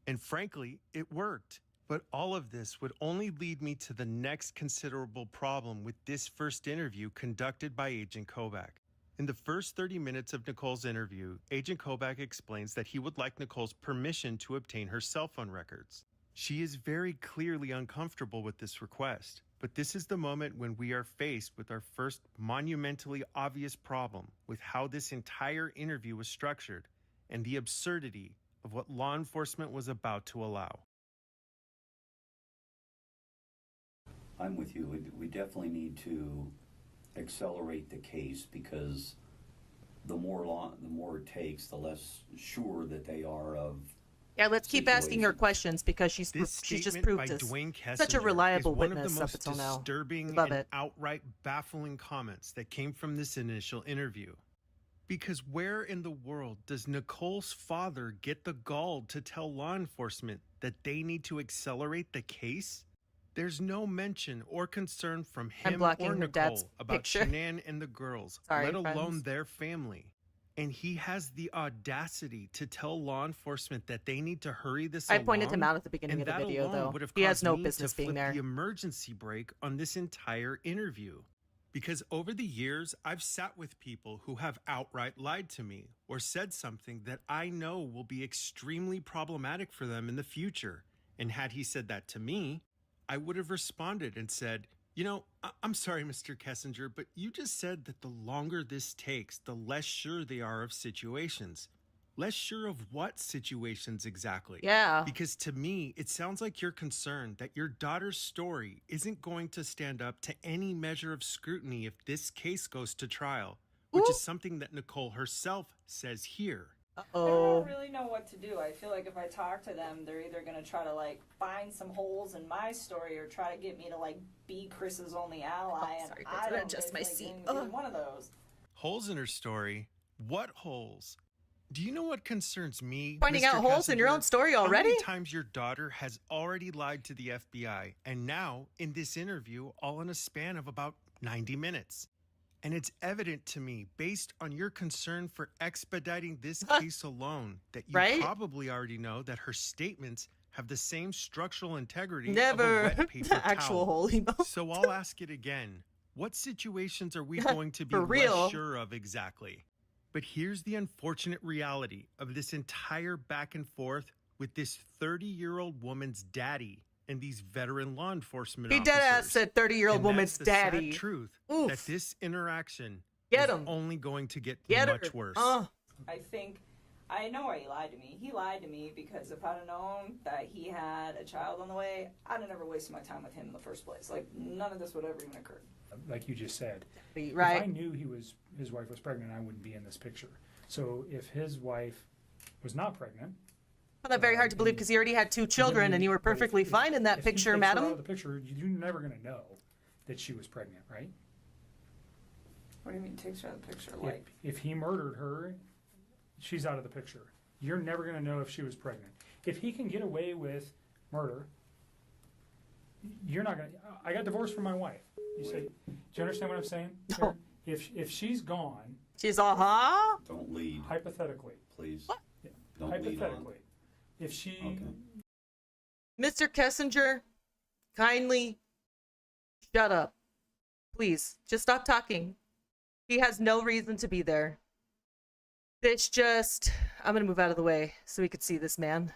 And frankly, it worked. But all of this would only lead me to the next considerable problem with this first interview conducted by Agent Kobach. In the first 30 minutes of Nichol's interview, Agent Kobach explains that he would like Nichol's permission to obtain her cell phone records. She is very clearly uncomfortable with this request, but this is the moment when we are faced with our first monumentally obvious problem with how this entire interview was structured and the absurdity of what law enforcement was about to allow. I'm with you. We definitely need to accelerate the case, because the more it takes, the less sure that they are of. Yeah, let's keep asking her questions, because she's just proved us such a reliable witness up until now. Disturbing and outright baffling comments that came from this initial interview. Because where in the world does Nichol's father get the gall to tell law enforcement that they need to accelerate the case? There's no mention or concern from him or Nichol about Shannan and the girls, let alone their family. And he has the audacity to tell law enforcement that they need to hurry this along. I pointed him out at the beginning of the video, though. He has no business being there. The emergency brake on this entire interview. Because over the years, I've sat with people who have outright lied to me or said something that I know will be extremely problematic for them in the future. And had he said that to me, I would have responded and said, you know, I'm sorry, Mr. Kessinger, but you just said that the longer this takes, the less sure they are of situations. Less sure of what situations exactly? Yeah. Because to me, it sounds like you're concerned that your daughter's story isn't going to stand up to any measure of scrutiny if this case goes to trial, which is something that Nichol herself says here. I don't really know what to do. I feel like if I talk to them, they're either going to try to, like, find some holes in my story or try to get me to, like, be Chris's only ally. Sorry, and I don't adjust my seat. one of those. Holes in her story? What holes? Do you know what concerns me? Finding Mr. out holes Kessinger? in your own story already? How many times your daughter has already lied to the FBI, and now, in this interview, all in a span of about 90 minutes. And it's evident to me, based on your concern for expediting this case alone, that you probably already know that her statements have the same structural integrity of a wet paper actual hole emote. So I'll ask it again. What situations are we going to be less sure of exactly? But here's the unfortunate reality of this entire back and forth with this 30-year-old woman's daddy and these veteran law enforcement officers. He deadass said 30-year-old woman's daddy. Sad truth that this interaction is only going to get much worse. I know why he lied to me. He lied to me because if I'd have known that he had a child on the way, I'd have never wasted my time with him in the first place. Like, none of this would ever even occur. Like you just said, right? If I knew his wife was pregnant, I wouldn't be in this picture. So if his wife was not pregnant, well, that's very hard to believe because he already had 2 children and you were perfectly fine in that picture, madam. Out of the picture, you're never going to know that she was pregnant, right? What do you mean takes her out of the picture? Like, if he murdered her, she's out of the picture. You're never going to know if she was pregnant. If he can get away with murder, you're not going to. I got divorced from my wife. You say, you understand what I'm saying? No. If she's gone, She's uh-huh. Don't lead, hypothetically, please. What? yeah, Don't lead on. hypothetically, if she, Okay. Mr. Kessinger, kindly shut up. Please, just stop talking. He has no reason to be there. I'm gonna move out of the way so we could see this man.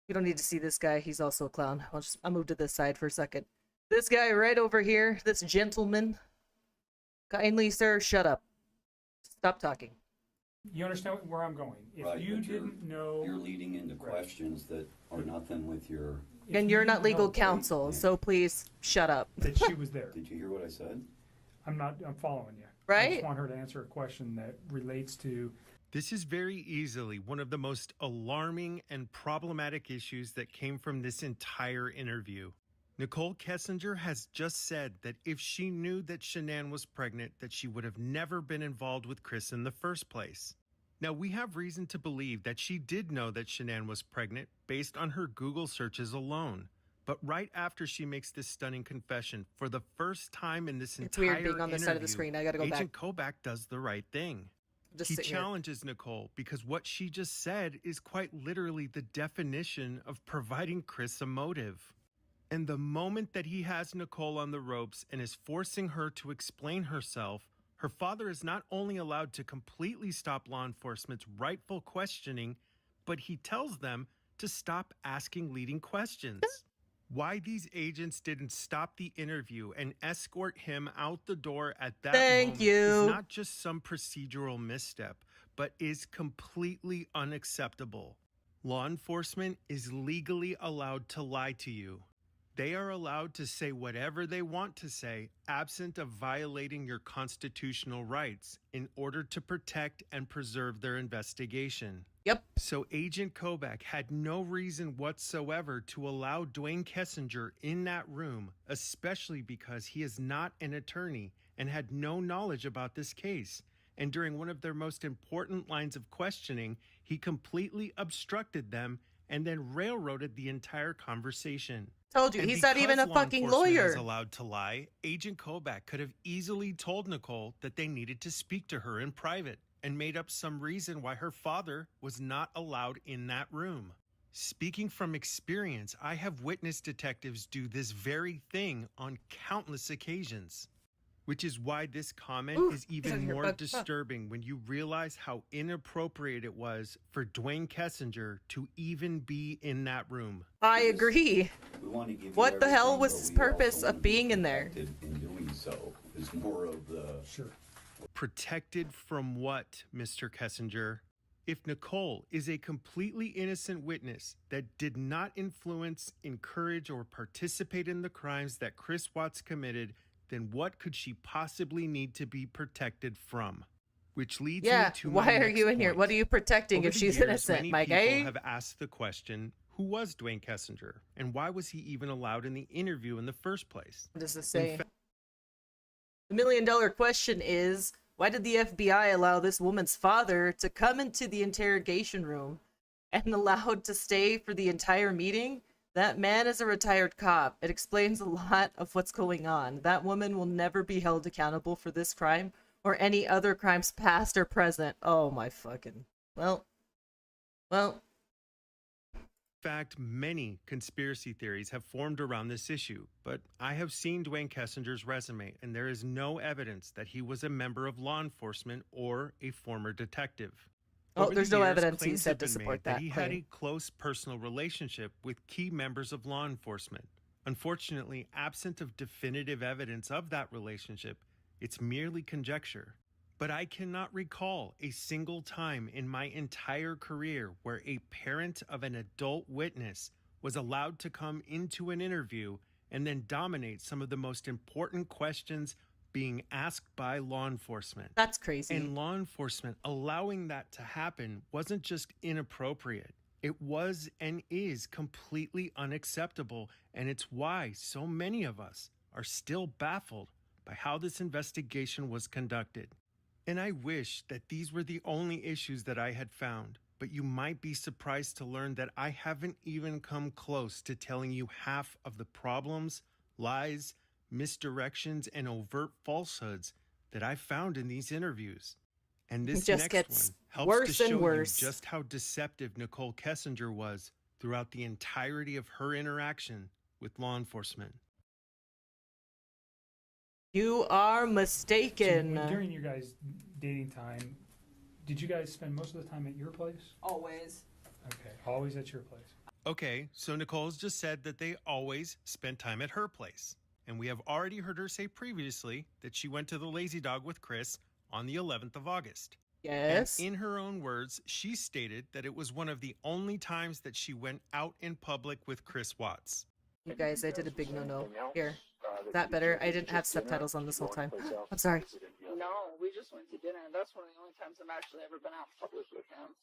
You don't need to see this guy. He's also a clown. I'll move to this side for a second. This guy right over here, this gentleman. Kindly, sir, shut up. Stop talking. you understand where I'm going. If Right, you but didn't know, You're leading into questions that are nothing with your. if And you're you not didn't legal know counsel, yeah. so please shut up. that she was there. Did you hear what I said? I'm following you. I Right? just want her to answer a question that relates to This is very easily one of the most alarming and problematic issues that came from this entire interview. Nichol Kessinger has just said that if she knew that Shannan was pregnant, that she would have never been involved with Chris in the first place. Now, we have reason to believe that she did know that Shannan was pregnant based on her Google searches alone. But right after she makes this stunning confession, for the first time in this It's entire weird being on this side of the interview, screen. I gotta go Agent Kobach does the right thing. Just He sit here. challenges Nichol because what she just said is quite literally the definition of providing Chris a motive. And the moment that he has Nichol on the ropes and is forcing her to explain herself, her father is not only allowed to completely stop law enforcement's rightful questioning, but he tells them to stop asking leading questions. Why these agents didn't stop the interview and escort him out the door at that Thank moment you. is not just some procedural misstep, but is completely unacceptable. Law enforcement is legally allowed to lie to you. They are allowed to say whatever they want to say, absent of violating your constitutional rights, in order to protect and preserve their investigation. Yep. So Agent Kobach had no reason whatsoever to allow Dwayne Kessinger in that room, especially because he is not an attorney and had no knowledge about this case. And during one of their most important lines of questioning, he completely obstructed them and then railroaded the entire conversation. Told you, And he's not even a because law fucking enforcement lawyer. is allowed to lie, Agent Kobach could have easily told Nichol that they needed to speak to her in private and made up some reason why her father was not allowed in that room. Speaking from experience, I have witnessed detectives do this very thing on countless occasions. Which is why this comment Oof, is get out of even here, more bud. disturbing when you realize how inappropriate it was for Dwayne Kessinger to even be in that room. I agree. We want to give you What the hell everything, was but his we also purpose want of to be being in there? protected in doing so is more of the. sure. Protected from what, Mr. Kessinger? If Nichol is a completely innocent witness that did not influence, encourage, or participate in the crimes that Chris Watts committed, then what could she possibly need to be protected from? Which leads Yeah, me to why my are next you in here? point. What are you protecting Over if the she's years, innocent, many Mike? people Eh? have asked the question, who was Dwayne Kessinger, and why was he even allowed in the interview in the first place? What does this In say? fa- The million-dollar question is, why did the FBI allow this woman's father to come into the interrogation room and allowed to stay for the entire meeting? That man is a retired cop. It explains a lot of what's going on. That woman will never be held accountable for this crime or any other crimes past or present. Oh my fucking... Well... In fact, many conspiracy theories have formed around this issue, but I have seen Dwayne Kessinger's resume, and there is no evidence that he was a member of law enforcement or a former detective. Oh, Over the there's no years, evidence he claims said have to been support made that he had claim. a close personal relationship with key members of law enforcement. Unfortunately, absent of definitive evidence of that relationship, it's merely conjecture. But I cannot recall a single time in my entire career where a parent of an adult witness was allowed to come into an interview and then dominate some of the most important questions being asked by law enforcement. That's crazy. And law enforcement allowing that to happen wasn't just inappropriate. It was and is completely unacceptable, and it's why so many of us are still baffled by how this investigation was conducted. And I wish that these were the only issues that I had found, but you might be surprised to learn that I haven't even come close to telling you half of the problems, lies, misdirections, and overt falsehoods that I found in these interviews. And this just next gets one helps worse to and show worse. you just how deceptive Nichol Kessinger was throughout the entirety of her interaction with law enforcement. You are So mistaken. during your guys' dating time, did you guys spend most of the time at your place? Always. Okay, always at your place. Okay, so Nicole's just said that they always spent time at her place. And we have already heard her say previously that she went to the Lazy Dog with Chris on the 11th of August. Yes. And in her own words, she stated that it was one of the only times that she went out in public with Chris Watts. You guys, I did a big no-no. Here. Is that better? I didn't have subtitles on this whole time. I'm sorry. No, we just went to dinner. That's one of the only times I've actually ever been out public with him.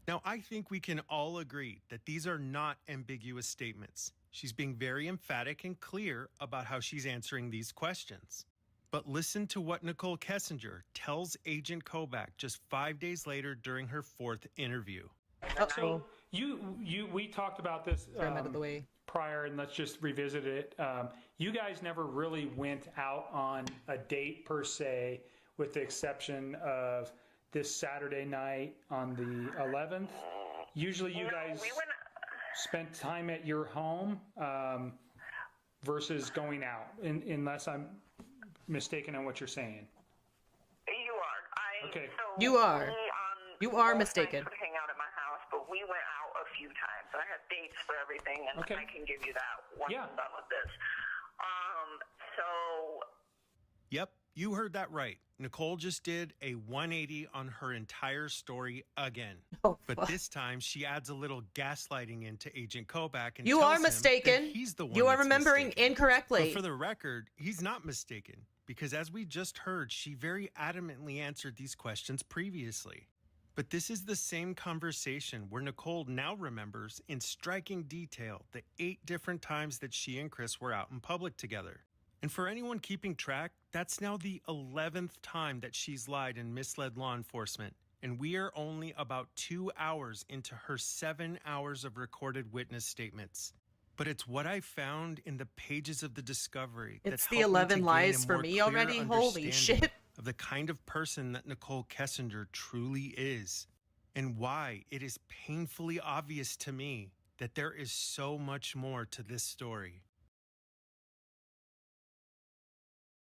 Now, I think we can all agree that these are not ambiguous statements. She's being very emphatic and clear about how she's answering these questions. But listen to what Nichol Kessinger tells Agent Kobach just 5 days later during her 4th interview. Uh-oh. We talked about this Throw him out of the way. prior, and let's just revisit it. You guys never really went out on a date per se, with the exception of this Saturday night on the 11th. Usually you guys spent time at your home versus going out, unless I'm mistaken on what you're saying. You are. Okay. You are. You are mistaken. Would hang out at my house, but we went out a few times. I have dates for everything, and Okay. I can give you that once Yeah. I'm done with this. So Yep, you heard that right. Nichol just did a 180 on her entire story again. Oh, But fuck. this time she adds a little gaslighting into Agent Kobach and You tells are him that mistaken. he's the one You are that's remembering mistaken. incorrectly. But for the record, he's not mistaken, because as we just heard, she very adamantly answered these questions previously. But this is the same conversation where Nichol now remembers in striking detail the 8 different times that she and Chris were out in public together. And for anyone keeping track, that's now the 11th time that she's lied and misled law enforcement. And we are only about 2 hours into her 7 hours of recorded witness statements. But it's what I found in the pages of the discovery that It's the helped me to 11 gain lies a for more me clear already. Holy understanding shit. of the kind of person that Nichol Kessinger truly is, and why it is painfully obvious to me that there is so much more to this story.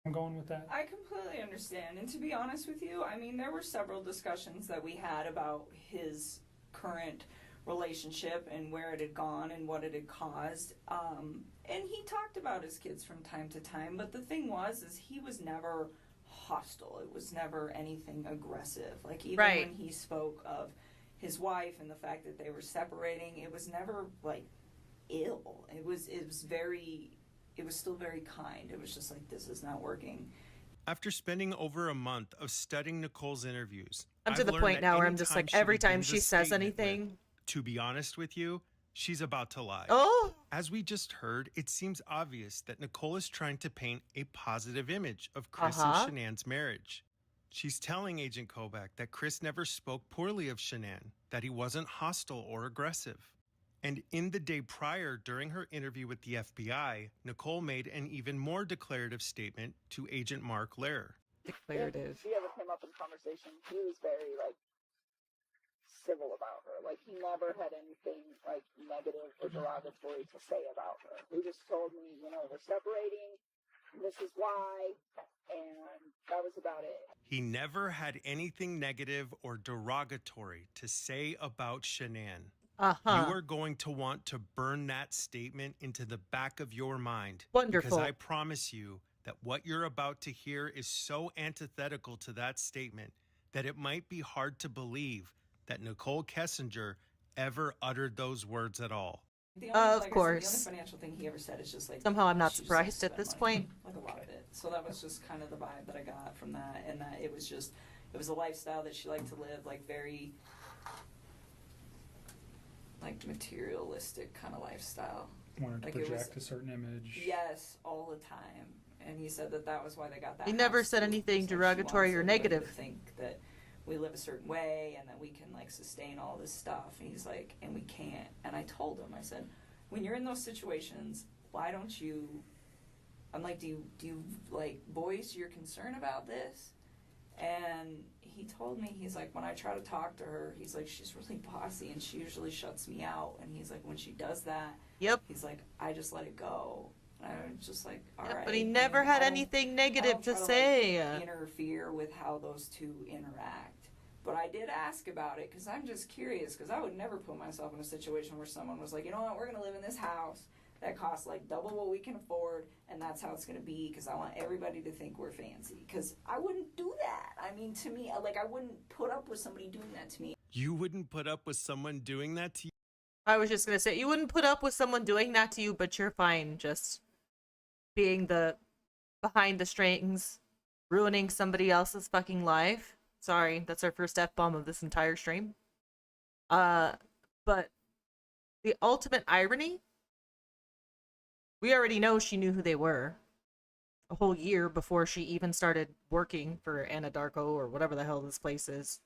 I'm going with that. I completely understand. And to be honest with you, I mean, there were several discussions that we had about his current relationship and where it had gone and what it had caused. And he talked about his kids from time to time. But the thing is he was never hostile. It was never anything aggressive. Like, even Right. when he spoke of his wife and the fact that they were separating, it was never, like, ill. It was still very kind. It was just like, this is not working. After spending over a month of studying Nicole's interviews, I'm to I've the learned point that now where I'm just anytime like, she every time begins a she says statement with, anything. to be honest with you, she's about to lie. Oh, As we just heard, it seems obvious that Nichol is trying to paint a positive image of Chris and Shannan's marriage. She's telling Agent Kobach that Chris never spoke poorly of Shannan, that he wasn't hostile or aggressive. And in the day prior, during her interview with the FBI, Nichol made an even more declarative statement to Agent Mark Lehrer. declarative. If she ever came up in conversation, he was very, civil about her. Like, he never had anything, negative or derogatory to say about her. He just told me, we're separating, this is why, and that was about it. He never had anything negative or derogatory to say about Shannan. Uh-huh. You are going to want to burn that statement into the back of your mind. Wonderful. Because I promise you that what you're about to hear is so antithetical to that statement that it might be hard to believe that Nichol Kessinger ever uttered those words at all. The Of course. The only financial thing he ever said is just like, Somehow I'm not she just surprised likes at to this spend point. money, like a lot of it. So that was just kind of the vibe that I got from that, and that it was a lifestyle that she liked to live, like very materialistic kind of lifestyle. Wanted to Like, it project was- a certain image. Yes, all the time. And he said that was why they got that. He never house said too. anything It's like she derogatory wants or everybody negative. to think that we live a certain way and that we can sustain all this stuff. And he's like, and we can't. And I told him, I said, when you're in those situations, why don't you I'm like, do you like voice your concern about this? And he told me, he's like, when I try to talk to her, he's like, she's really bossy and she usually shuts me out. And he's like, when she does that, Yep. he's like, I just let it go. And I was just like, all Yep, right. but he never had anything negative to say. Like, interfere with how those two interact. But I did ask about it because I'm just curious, because I would never put myself in a situation where someone was like, you know what, we're going to live in this house that costs like double what we can afford, and that's how it's going to be, because I want everybody to think we're fancy. Because I wouldn't do that. I mean, to me, like, I wouldn't put up with somebody doing that to me. You wouldn't put up with someone doing that to you? I was just going to say, you wouldn't put up with someone doing that to you, but you're fine just being the behind the strings, ruining somebody else's fucking life. Sorry, that's our first F-bomb of this entire stream. But the ultimate irony, we already know she knew who they were a whole year before she even started working for Anadarko or whatever the hell this place is.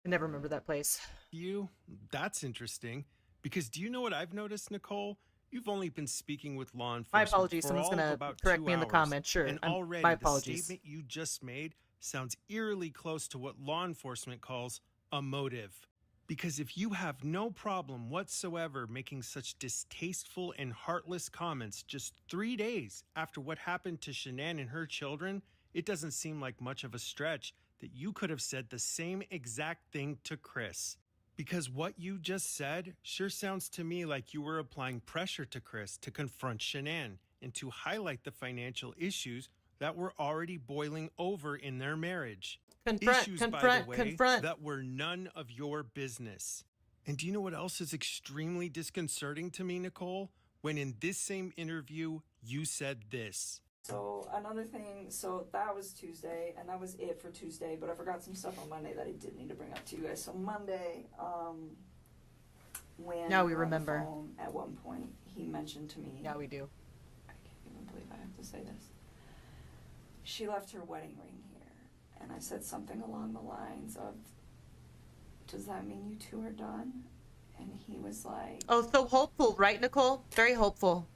I never remember that place. You? That's interesting. Because do you know what I've noticed, Nicole? You've only been speaking with law enforcement. My apologies. For Someone's all gonna of about correct 2 me in the hours, comments. Sure. And already my the apologies. statement you just made sounds eerily close to what law enforcement calls a motive. Because if you have no problem whatsoever making such distasteful and heartless comments just 3 days after what happened to Shannan and her children, it doesn't seem like much of a stretch that you could have said the same exact thing to Chris. Because what you just said sure sounds to me like you were applying pressure to Chris to confront Shannan and to highlight the financial issues that were already boiling over in their marriage. Issues, by the way, that were none of your business. And do you know what else is extremely disconcerting to me, Nicole? When in this same interview, you said this. So another thing, so that was Tuesday, and that was it for Tuesday, but I forgot some stuff on Monday that I did need to bring up to you guys. So Monday, when now we remember. At one point, he mentioned to me. Yeah, we do. I can't even believe I have to say this. She left her wedding ring here, and I said something along the lines of, does that mean you two are done? And he was like... Oh, so hopeful, right, Nicole? Very hopeful.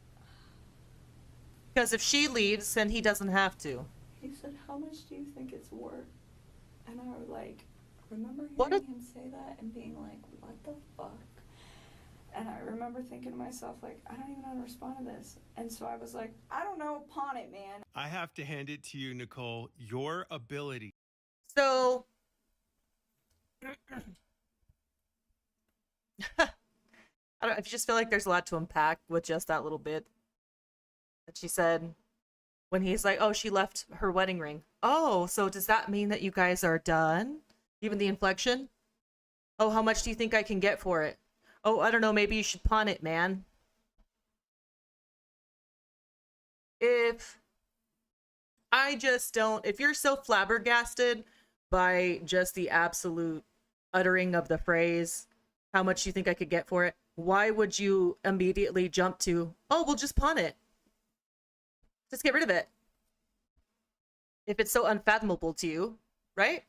Because if she leaves, then he doesn't have to. He said, how much do you think it's worth? And I was like, remember hearing him say that and being like, what the fuck? And I remember thinking to myself, like, I don't even know how to respond to this. And so I was like, I don't know, pawn it, man. I have to hand it to you, Nicole. Your ability. So... I just feel like there's a lot to unpack with just that little bit that she said when he's like, oh, she left her wedding ring. Oh, so does that mean that you guys are done? Even the inflection? Oh, how much do you think I can get for it? Oh, I don't know, maybe you should pawn it, man. If you're so flabbergasted by just the absolute uttering of the phrase, how much do you think I could get for it? Why would you immediately jump to, oh, we'll just pawn it? Just get rid of it. If it's so unfathomable to you, right?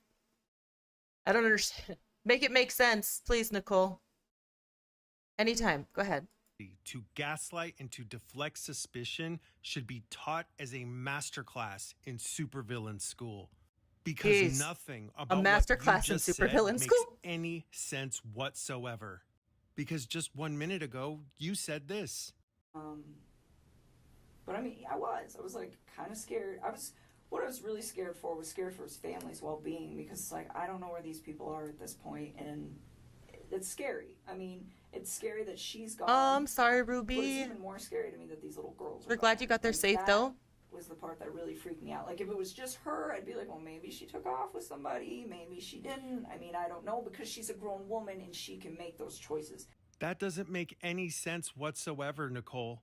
I don't understand. Make it make sense, please, Nicole. Anytime. Go ahead. To gaslight and to deflect suspicion should be taught as a masterclass in supervillain school. Because nothing about what you just said makes any sense whatsoever. Because just 1 minute ago, you said this. But I mean, I was like kind of scared. What I was really scared for was scared for his family's well-being, because it's like, I don't know where these people are at this point, and it's scary. I mean, it's scary that she's gone. Sorry, Ruby. But it's even more scary to me that these little girls are We're glad you got there safe, though. Was the part that really freaked me out. Like, if it was just her, I'd be like, well, maybe she took off with somebody, maybe she didn't. I mean, I don't know, because she's a grown woman and she can make those choices. That doesn't make any sense whatsoever, Nicole.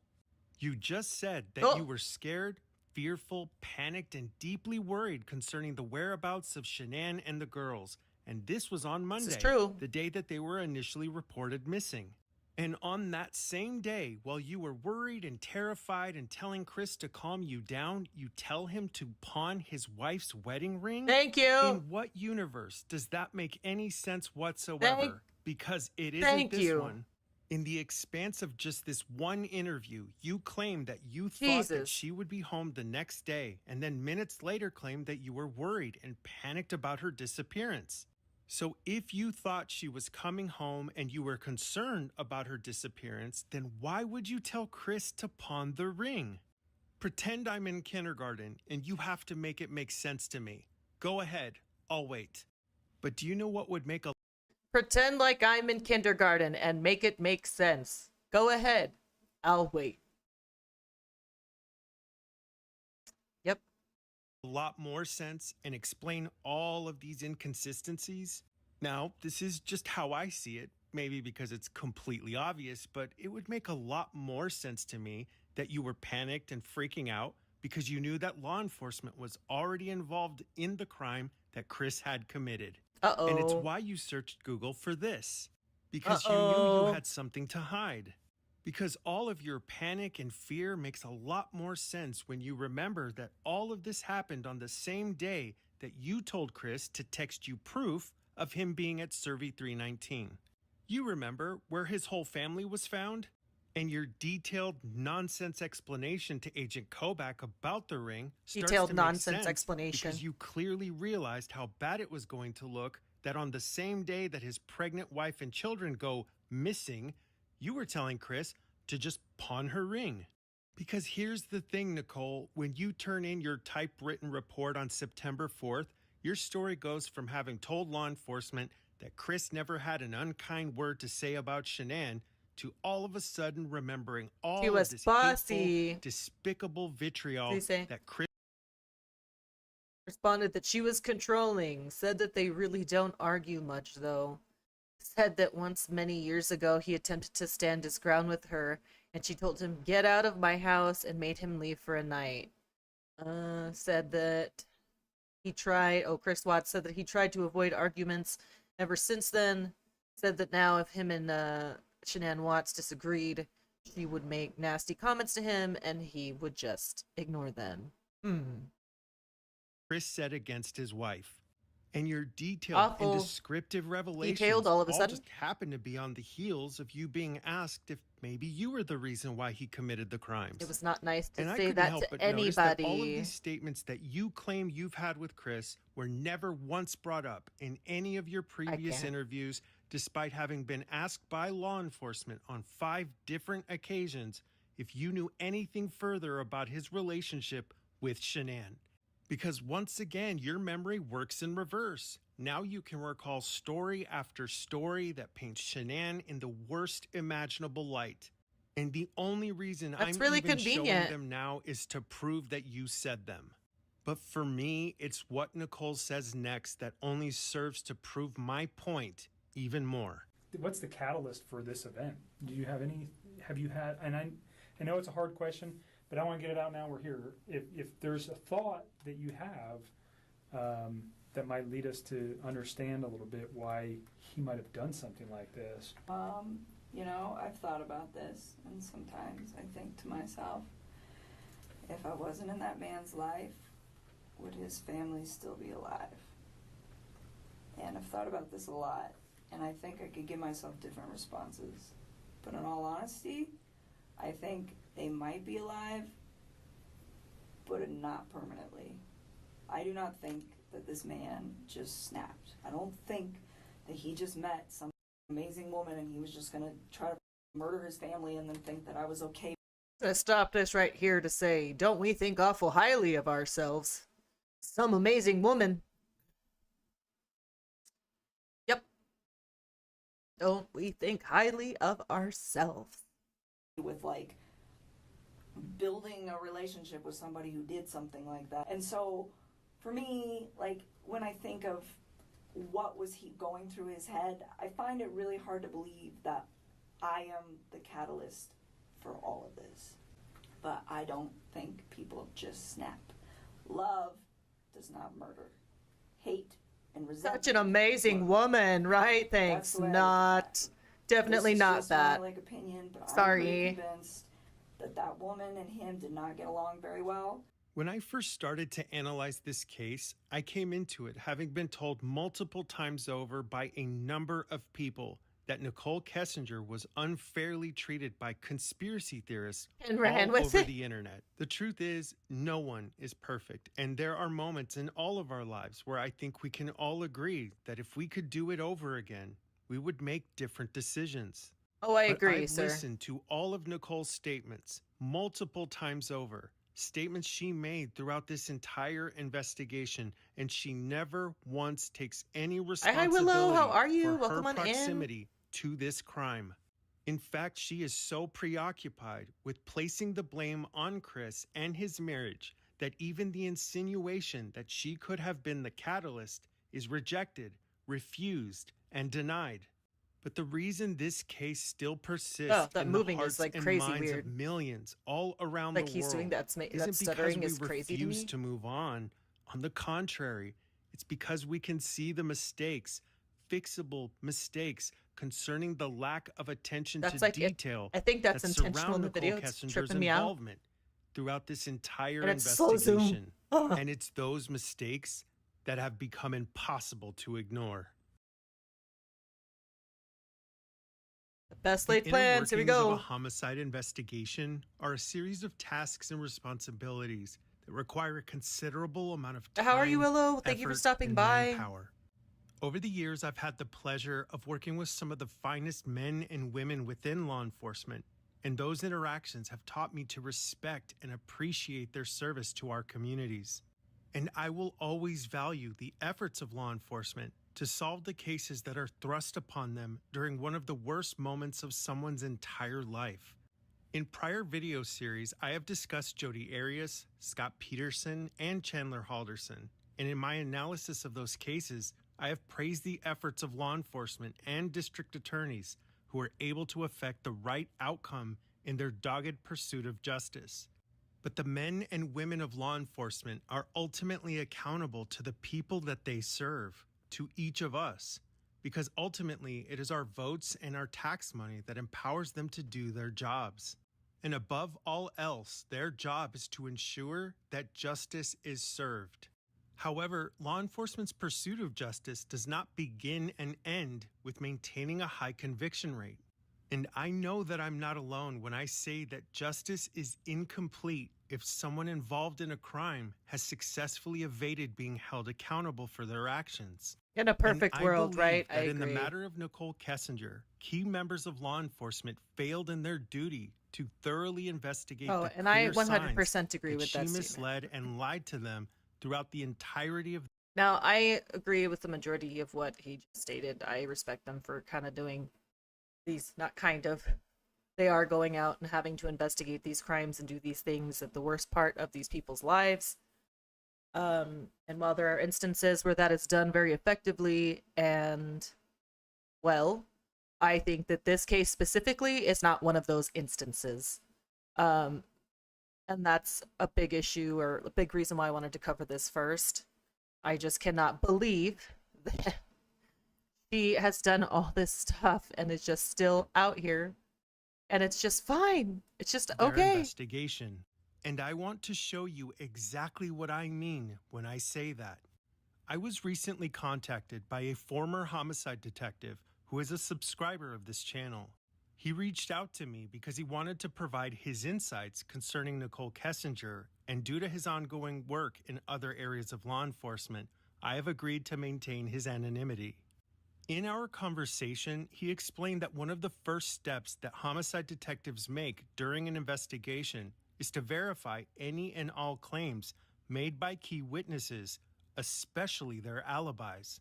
You just said that you were scared, fearful, panicked, and deeply worried concerning the whereabouts of Shannan and the girls. And this was on Monday, this is true. The day that they were initially reported missing. And on that same day, while you were worried and terrified and telling Chris to calm you down, you tell him to pawn his wife's wedding ring? Thank you. In what universe does that make any sense whatsoever? Because it isn't this one. In the expanse of just this one interview, you claimed that you thought that Jesus. she would be home the next day, and then minutes later claimed that you were worried and panicked about her disappearance. So if you thought she was coming home and you were concerned about her disappearance, then why would you tell Chris to pawn the ring? Pretend I'm in kindergarten and you have to make it make sense to me. Go ahead, I'll wait. But do you know what would make a Pretend like I'm in kindergarten and make it make sense. Go ahead. I'll wait. Yep. lot more sense and explain all of these inconsistencies? Now, this is just how I see it, maybe because it's completely obvious, but it would make a lot more sense to me that you were panicked and freaking out because you knew that law enforcement was already involved in the crime that Chris had committed. Uh-oh. And it's why you searched Google for this, because you knew you had something to hide. Because all of your panic and fear makes a lot more sense when you remember that all of this happened on the same day that you told Chris to text you proof of him being at Survey 319. You remember where his whole family was found? And your detailed nonsense explanation to Agent Kobach about the ring starts Detailed to make nonsense sense explanation. because you clearly realized how bad it was going to look that on the same day that his pregnant wife and children go missing, you were telling Chris to just pawn her ring. Because here's the thing, Nicole, when you turn in your typewritten report on September 4th, your story goes from having told law enforcement that Chris never had an unkind word to say about Shannan to all of a sudden remembering all of this hateful, despicable vitriol Cece that Chris responded that she was controlling, said that they really don't argue much though. Said that once many years ago he attempted to stand his ground with her and she told him, "Get out of my house," and made him leave for a night. Said that he tried, Chris Watts said that he tried to avoid arguments ever since then. Said that now if him and Shannan Watts disagreed, she would make nasty comments to him and he would just ignore them. Chris said against his wife. And your detailed and descriptive revelations all of a sudden just happened to be on the heels of you being asked if maybe you were the reason why he committed the crimes. It was not nice to and say that to anybody. That all of these statements that you claim you've had with Chris were never once brought up in any of your previous interviews, despite having been asked by law enforcement on 5 different occasions if you knew anything further about his relationship with Shannan. Because once again, your memory works in reverse. Now you can recall story after story that paints Shannan in the worst imaginable light. And the only reason I'm really even convenient. showing them now is to prove that you said them. But for me, it's what Nicole says next that only serves to prove my point even more. What's the catalyst for this event? Do you have any? Have you had? And I know it's a hard question, but I want to get it out now. We're here. If there's a thought that you have that might lead us to understand a little bit why he might have done something like this. You know, I've thought about this, and sometimes I think to myself, if I wasn't in that man's life, would his family still be alive? And I've thought about this a lot, and I think I could give myself different responses. But in all honesty, I think they might be alive, but not permanently. I do not think that this man just snapped. I don't think that he just met some amazing woman and he was just going to try to murder his family and then think that I was okay. I'm gonna stop this right here to say, don't we think awful highly of ourselves? Some amazing woman. Yep. Don't we think highly of ourselves? With like building a relationship with somebody who did something like that. And so for me, like when I think of what was he going through his head, I find it really hard to believe that I am the catalyst for all of this. But I don't think people just snap. Love does not murder. Hate and resentment. Such an amazing woman, right? Thanks. Not. Definitely not just that. My, opinion, but Sorry. I'm pretty convinced that woman and him did not get along very well. When I first started to analyze this case, I came into it having been told multiple times over by a number of people that Nichol Kessinger was unfairly treated by conspiracy theorists And ran all with over it. the internet. The truth is, no one is perfect, and there are moments in all of our lives where I think we can all agree that if we could do it over again, we would make different decisions. Oh, I But agree, I've sir. listened to all of Nicole's statements multiple times over, statements she made throughout this entire investigation, and she never once takes any Hi, responsibility Willow. How are you? for Welcome her on in. proximity to this crime. In fact, she is so preoccupied with placing the blame on Chris and his marriage that even the insinuation that she could have been the catalyst is rejected, refused, and denied. But the reason this case still persists Oh, that in the moving is, hearts like, and crazy minds weird. of millions all around Like the he's world doing that isn't stuttering because is we crazy to refuse me. to move on. On the contrary, it's because we can see the mistakes, fixable mistakes concerning the lack of attention That's to like it. detail I think that's that intentional in surround the Nichol video. It's Kessinger's tripping me out. involvement throughout this entire And it's slow zoom. investigation. Ugh. And it's those mistakes that have become impossible to ignore. The best The laid inner plans. Here we workings of go. a homicide investigation are a series of tasks and responsibilities that require a considerable amount of time. How are you, Willow? Thank you for effort, stopping and by. manpower. Over the years, I've had the pleasure of working with some of the finest men and women within law enforcement, and those interactions have taught me to respect and appreciate their service to our communities. And I will always value the efforts of law enforcement to solve the cases that are thrust upon them during one of the worst moments of someone's entire life. In prior video series, I have discussed Jodi Arias, Scott Peterson, and Chandler Halderson, and in my analysis of those cases, I have praised the efforts of law enforcement and district attorneys who are able to effect the right outcome in their dogged pursuit of justice. But the men and women of law enforcement are ultimately accountable to the people that they serve, to each of us, because ultimately it is our votes and our tax money that empowers them to do their jobs. And above all else, their job is to ensure that justice is served. However, law enforcement's pursuit of justice does not begin and end with maintaining a high conviction rate. And I know that I'm not alone when I say that justice is incomplete if someone involved in a crime has successfully evaded being held accountable for their actions. In a perfect And world, believe right? That I in the agree. matter of Nichol Kessinger, key members of law enforcement failed in their duty to thoroughly investigate Oh, the and I clear 100% signs agree with she that statement. misled and lied to them throughout the entirety of. Now, I agree with the majority of what he just stated. I respect them for kind of doing these, not kind of. They are going out and having to investigate these crimes and do these things at the worst part of these people's lives. And while there are instances where that is done very effectively and well, I think that this case specifically is not one of those instances. And that's a big issue or a big reason why I wanted to cover this first. I just cannot believe that she has done all this stuff and is just still out here. And it's just fine. It's just their okay. Investigation. And I want to show you exactly what I mean when I say that. I was recently contacted by a former homicide detective who is a subscriber of this channel. He reached out to me because he wanted to provide his insights concerning Nichol Kessinger, and due to his ongoing work in other areas of law enforcement, I have agreed to maintain his anonymity. In our conversation, he explained that one of the first steps that homicide detectives make during an investigation is to verify any and all claims made by key witnesses, especially their alibis.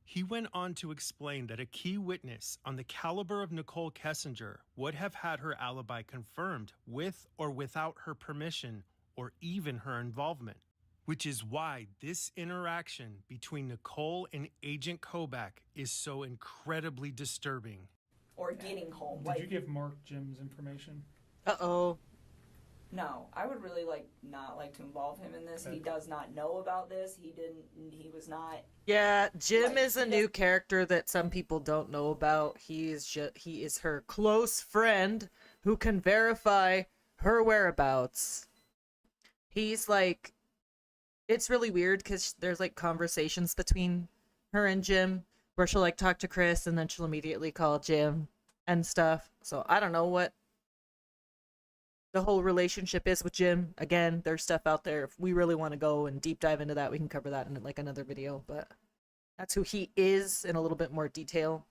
He went on to explain that a key witness on the caliber of Nichol Kessinger would have had her alibi confirmed with or without her permission or even her involvement, which is why this interaction between Nichol and Agent Kobach is so incredibly disturbing. Or getting home. Did you give Mark Jim's information? Uh-oh. No, I would really not like to involve him in this. He does not know about this. He was not. Yeah, Jim is a new character that some people don't know about. He is her close friend who can verify her whereabouts. He's like, it's really weird because there's like conversations between her and Jim where she'll like talk to Chris and then she'll immediately call Jim and stuff. So I don't know what the whole relationship is with Jim. Again, there's stuff out there. If we really want to go and deep dive into that, we can cover that in like another video. But that's who he is in a little bit more detail.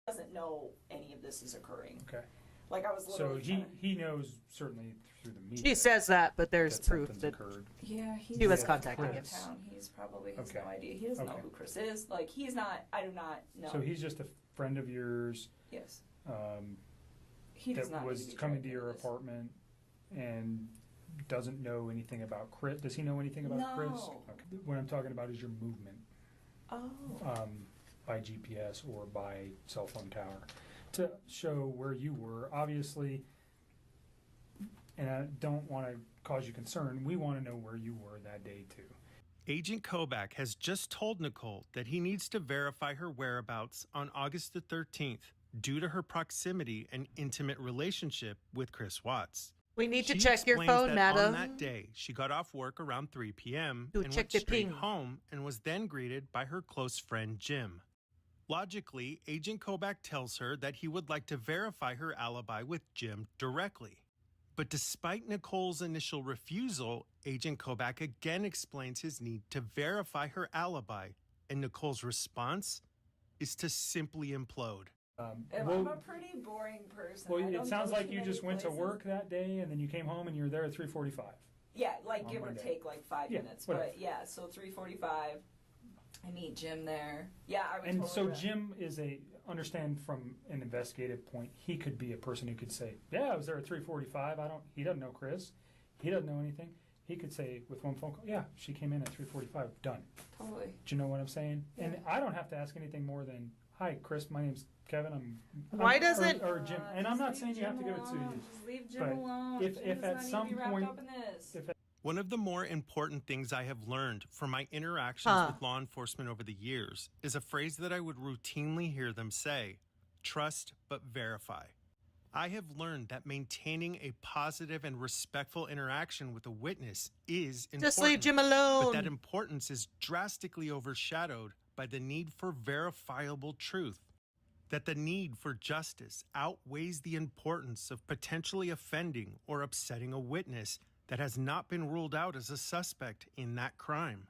Doesn't know any of this is occurring. Okay. Like I was So literally he knows certainly through the media. She says that, but there's proof something's that occurred. Yeah, he's He was out contacting of him. town. He's probably has Okay. no idea. He doesn't know Okay. who Chris is. Like he's not. I do not know. So he's just a friend of yours yes. um, He does that not was need to be coming to dragged your into this. apartment and doesn't know anything about Chris. Does he know anything about Chris? No. Okay. What I'm talking about is your movement Oh. by GPS or by cell phone tower to show where you were. Obviously, and I don't want to cause you concern, we want to know where you were that day too. Agent Kobach has just told Nichol that he needs to verify her whereabouts on August the 13th due to her proximity and intimate relationship with Chris Watts. We need to She check your explains phone, that madam. On that day, she got off work around 3 p.m. To and check went the straight ping. home and was then greeted by her close friend Jim. Logically, Agent Kobach tells her that he would like to verify her alibi with Jim directly. But despite Nicole's initial refusal, Agent Kobach again explains his need to verify her alibi, and Nicole's response is to simply implode. I'm a pretty boring person. Well, I it don't sounds go like too you many just went to places. work that day and then you came home and you were there at 3:45. Yeah, like on give or Monday. take like 5 Yeah, minutes. whatever. But yeah, so 3:45. I meet Jim there. Yeah, I would And totally so re- Jim is understand from an investigative point, he could be a person who could say, yeah, I was there at 3:45. He doesn't know Chris. He doesn't know anything. He could say with one phone call, yeah, she came in at 3:45. Done. Totally. Do you know what I'm saying? Yeah. And I don't have to ask anything more than, hi, Chris, my name's Kevin. Why doesn't- or Jim? And I'm Just not leave saying you have to Jim give it to alone. you. Just leave Jim But alone. if- Jim if does at not need some to be wrapped point- up in this. One of the more important things I have learned from my interactions with law enforcement over the years is a phrase that I would routinely hear them say: trust but verify. I have learned that maintaining a positive and respectful interaction with a witness is important. Just leave Jim But alone. that importance is drastically overshadowed by the need for verifiable truth. That the need for justice outweighs the importance of potentially offending or upsetting a witness that has not been ruled out as a suspect in that crime.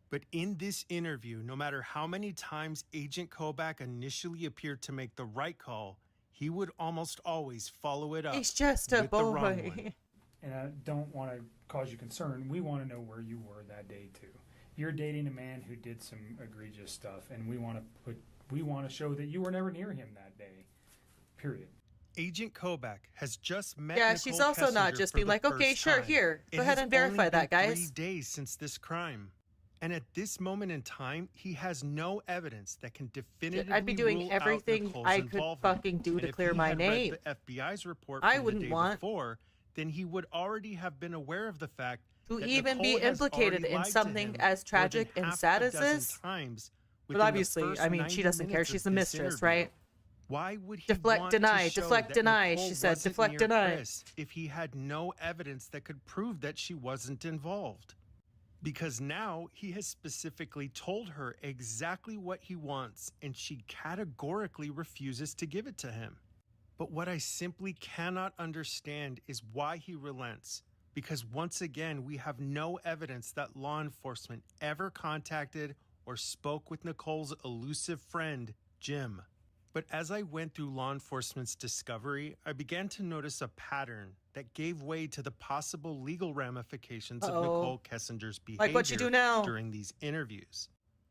But in this interview, no matter how many times Agent Kobach initially appeared to make the right call, he would almost always follow it up He's just a with the wrong boy. one. And I don't want to cause you concern. We want to know where you were that day too. You're dating a man who did some egregious stuff, and we want to show that you were never near him that day. Period. Agent Kobach has just met Yeah, Nichol she's also not Kessinger just for being the like, okay, first sure, time. here, It go ahead has and verify only that, been guys. 3 days since this crime. And at this moment in time, he has no evidence that can definitively I'd be doing rule everything out Nicole's I could involvement. fucking do And to if clear he my had read name. the FBI's report I from wouldn't the day want before, then he would already have been aware of the fact To that even be Nichol has implicated already in lied to something him as more than tragic and half sad a as dozen this. times But within the obviously, first I mean, she 90 doesn't care. minutes She's of a this mistress, interview. right? Why would he Deflect, want deny, to show deflect, that deny, Nichol she said, wasn't deflect, near deny. Chris if he had no evidence that could prove that she wasn't involved? Because now he has specifically told her exactly what he wants, and she categorically refuses to give it to him. But what I simply cannot understand is why he relents. Because once again, we have no evidence that law enforcement ever contacted or spoke with Nicole's elusive friend, Jim. But as I went through law enforcement's discovery, I began to notice a pattern that gave way to the possible legal ramifications of Nichol Kessinger's behavior Like what you do now. during these interviews.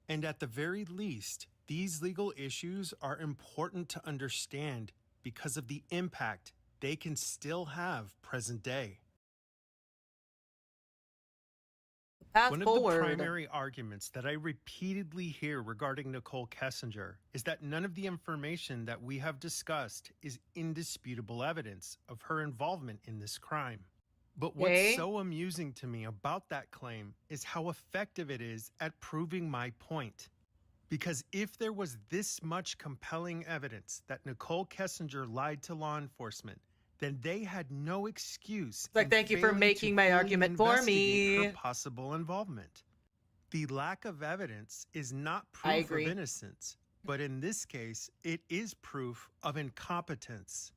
And at the very least, these legal issues are important to understand because of the impact they can still have present day. Path One forward. of the primary arguments that I repeatedly hear regarding Nichol Kessinger is that none of the information that we have discussed is indisputable evidence of her involvement in this crime. But what's Okay. so amusing to me about that claim is how effective it is at proving my point. Because if there was this much compelling evidence that Nichol Kessinger lied to law enforcement, then they had no excuse. Like, in thank you for failing to making my fully argument for investigate me. her possible involvement. The lack of evidence is not I proof of agree. innocence, But in this case, it is proof of incompetence.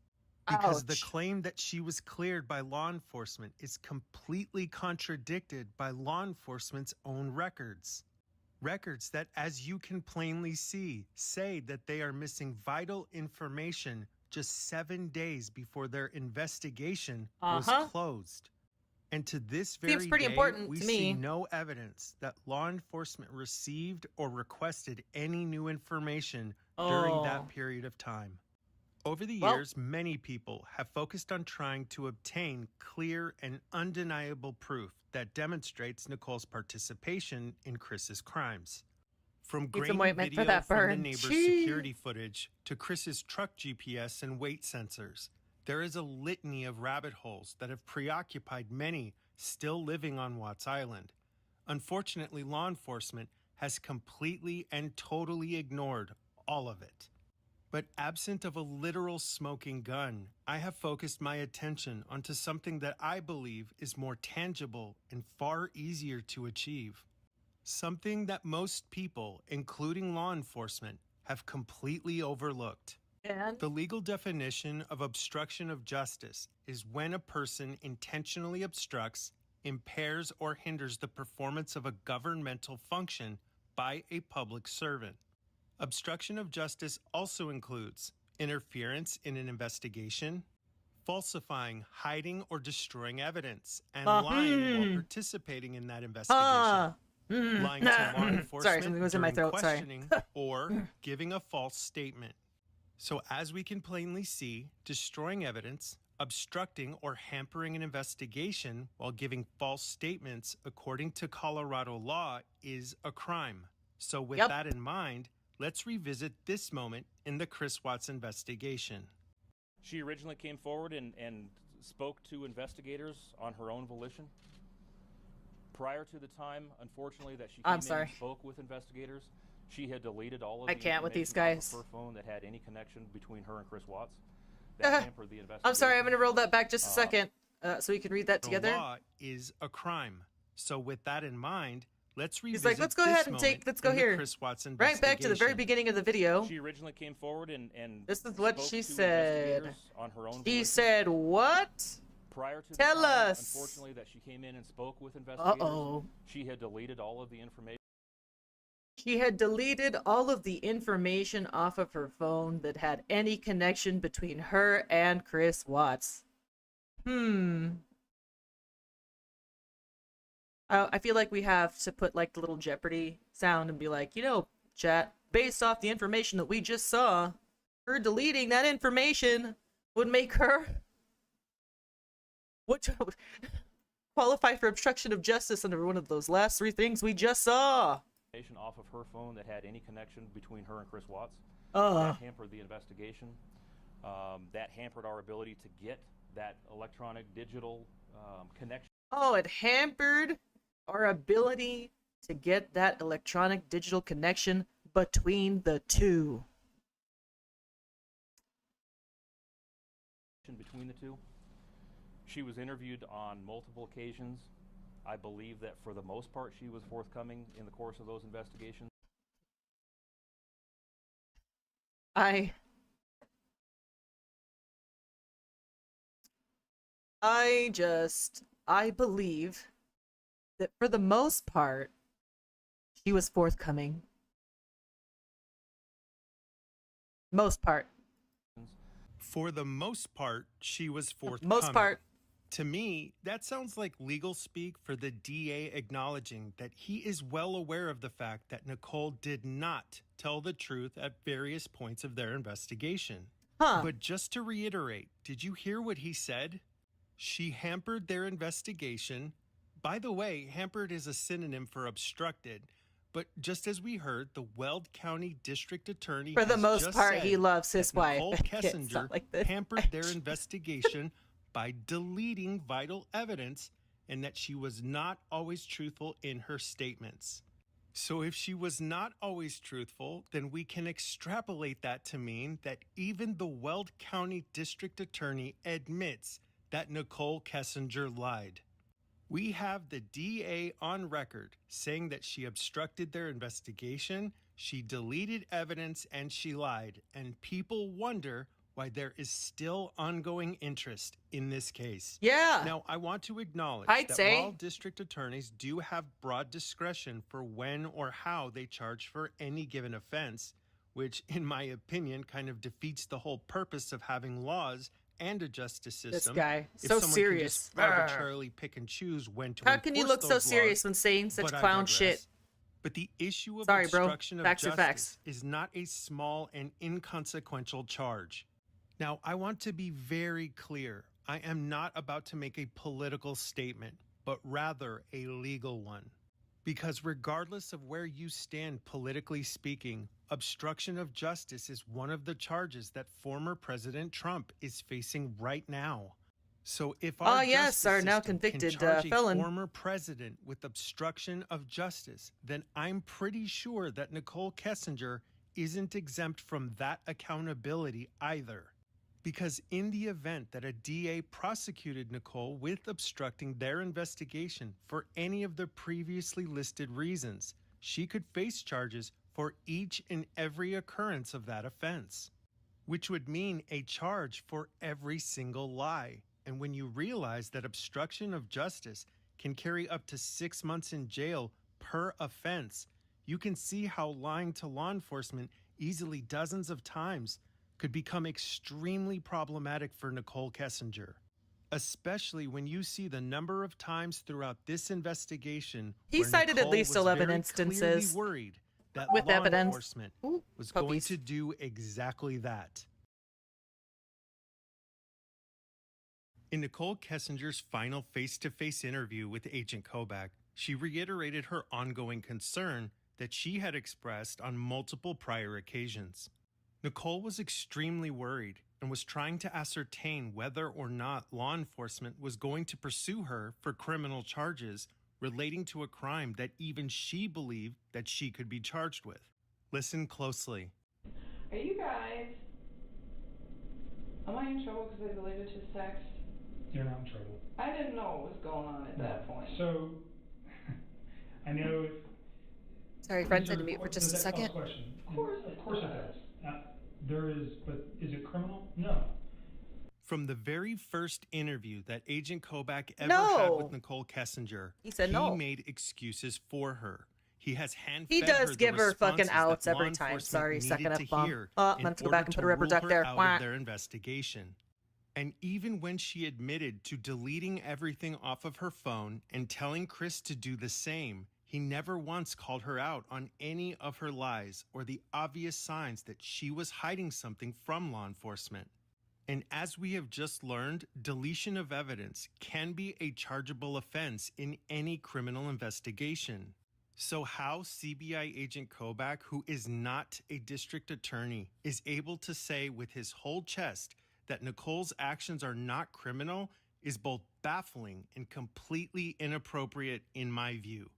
Because the Ouch. claim that she was cleared by law enforcement is completely contradicted by law enforcement's own records. Records that, as you can plainly see, say that they are missing vital information just 7 days before their investigation was closed. And to this very Seems pretty day, important we to see me. no evidence that law enforcement received or requested any new information during that period of time. Over the Well- years, many people have focused on trying to obtain clear and undeniable proof that demonstrates Nicole's participation in Chris's crimes. From Need some grainy ointment for video that from the burn. neighbor's Gee. security footage to Chris's truck GPS and weight sensors, there is a litany of rabbit holes that have preoccupied many still living on Watts Island. Unfortunately, law enforcement has completely and totally ignored all of it. But absent of a literal smoking gun, I have focused my attention onto something that I believe is more tangible and far easier to achieve. Something that most people, including law enforcement, have completely overlooked. And The legal definition of obstruction of justice is when a person intentionally obstructs, impairs, or hinders the performance of a governmental function by a public servant. Obstruction of justice also includes interference in an investigation, falsifying, hiding, or destroying evidence, and lying while participating in that investigation. Lying to law enforcement Sorry, something was in my during throat. Sorry. questioning or giving a false statement. So as we can plainly see, destroying evidence, obstructing or hampering an investigation while giving false statements according to Colorado law is a crime. So with Yep. that in mind, let's revisit this moment in the Chris Watts investigation. She originally came forward and spoke to investigators on her own volition. Prior to the time, unfortunately, that she came in sorry. and spoke with investigators, she had deleted all of I the can't with these information guys. off of her phone that had any connection between her and Chris Watts. That hampered the investigation. I'm sorry, I'm going to roll that back just a second so we can read that The together. law is a crime. So with that in mind, let's He's revisit like, let's go this ahead and moment let's go in the here. Chris Watts Right back to the very investigation. beginning of the video. She originally came forward and This is what spoke she to said. investigators on her own She volition. said, what? Prior to Tell the time, us. unfortunately, that she came in and spoke with investigators, Uh-oh. she had deleted all of the information. She had deleted all of the information off of her phone that had any connection between her and Chris Watts. I feel like we have to put like the little Jeopardy sound and be like, chat, based off the information that we just saw, her deleting that information would make her what qualify for obstruction of justice under one of those last three things we just saw. Off of her phone that had any connection between her and Chris Watts. Uh. That hampered the investigation. That hampered our ability to get that electronic digital connection. Oh, it hampered our ability to get that electronic digital connection between the two. Between the two. She was interviewed on multiple occasions. I believe that for the most part she was forthcoming in the course of those investigations. I believe that for the most part, she was forthcoming. Most part. For the most part, she was forthcoming. Most part. To me, that sounds like legal speak for the DA acknowledging that he is well aware of the fact that Nicole did not tell the truth at various points of their investigation. But just to reiterate, did you hear what he said? She hampered their investigation. By the way, hampered is a synonym for obstructed. But just as we heard, the Weld County District Attorney For the has most just part, said he loves his that wife. Nichol It's Kessinger not like this. hampered their investigation by deleting vital evidence and that she was not always truthful in her statements. So if she was not always truthful, then we can extrapolate that to mean that even the Weld County District Attorney admits that Nichol Kessinger lied. We have the DA on record saying that she obstructed their investigation, She deleted evidence and she lied, and people wonder why there is still ongoing interest in this case. Yeah. Now, I want to acknowledge I'd that say. while district attorneys do have broad discretion for when or how they charge for any given offense, which, in my opinion, kind of defeats the whole purpose of having laws and a justice system. This guy, if so someone serious. Can just arbitrarily pick and choose when to How can you enforce look so those serious laws, when saying such but I clown digress. shit? But the issue of Sorry, bro. obstruction of Facts are justice facts. is not a small and inconsequential charge. Now, I want to be very clear. I am not about to make a political statement, but rather a legal one. Because regardless of where you stand politically speaking, obstruction of justice is one of the charges that former President Trump is facing right now. So if our yes, our now system convicted can charge felon. a former president with obstruction of justice, then I'm pretty sure that Nichol Kessinger isn't exempt from that accountability either. Because in the event that a DA prosecuted Nichol with obstructing their investigation for any of the previously listed reasons, she could face charges for each and every occurrence of that offense, which would mean a charge for every single lie. And when you realize that obstruction of justice can carry up to 6 months in jail per offense, you can see how lying to law enforcement easily dozens of times could become extremely problematic for Nichol Kessinger, especially when you see the number of times throughout this investigation He where cited at Nichol least was 11 very instances clearly worried that with law evidence. enforcement Ooh, was puppies. going to do exactly that. In Nichol Kessinger's final face-to-face interview with Agent Kobach, she reiterated her ongoing concern that she had expressed on multiple prior occasions. Nichol was extremely worried and was trying to ascertain whether or not law enforcement was going to pursue her for criminal charges relating to a crime that even she believed that she could be charged with. Listen closely. Are you guys... Am I in trouble because I deleted his text? You're not in trouble. I didn't know what was going on at that point. So, I know... Sorry, friends, I had to mute for just a Does that second. cause question? Of course it does. There is, but is it criminal? No. From the very first interview that Agent Kobach ever No. had with Nichol Kessinger, He said no. made excuses for her. He has hand-fed He does her give the her fucking responses outs that law every time. enforcement Sorry, needed second to F-bomb. hear Oh, in let's go order back and to put a rubber rule duck her there. out Wah. of their investigation. And even when she admitted to deleting everything off of her phone and telling Chris to do the same, he never once called her out on any of her lies or the obvious signs that she was hiding something from law enforcement. And as we have just learned, deletion of evidence can be a chargeable offense in any criminal investigation. So how CBI Agent Kobach, who is not a district attorney, is able to say with his whole chest that Nichol's actions are not criminal is both baffling and completely inappropriate in my view.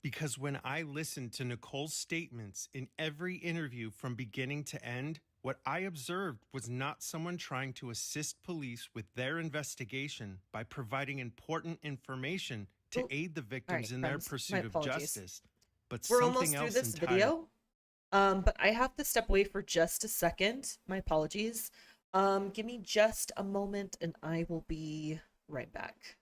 Because when I listened to Nichol's statements in every interview from beginning to end, what I observed was not someone trying to assist police with their investigation by providing important information to aid the victims in their pursuit of justice, but We're something almost through else this entirely. video. But I have to step away for just a second. My apologies. Give me just a moment and I will be right back.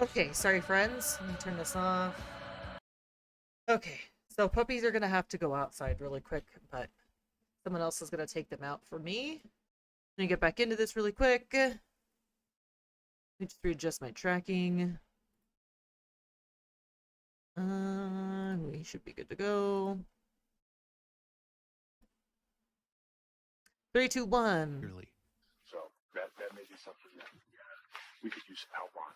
Okay, sorry friends. Let me turn this off. Okay, so puppies are gonna have to go outside really quick, but someone else is gonna take them out for me. Let me get back into this really quick. Let me just readjust my tracking. We should be good to go. 3, 2, 1. Clearly. So that may be something that we could use help on.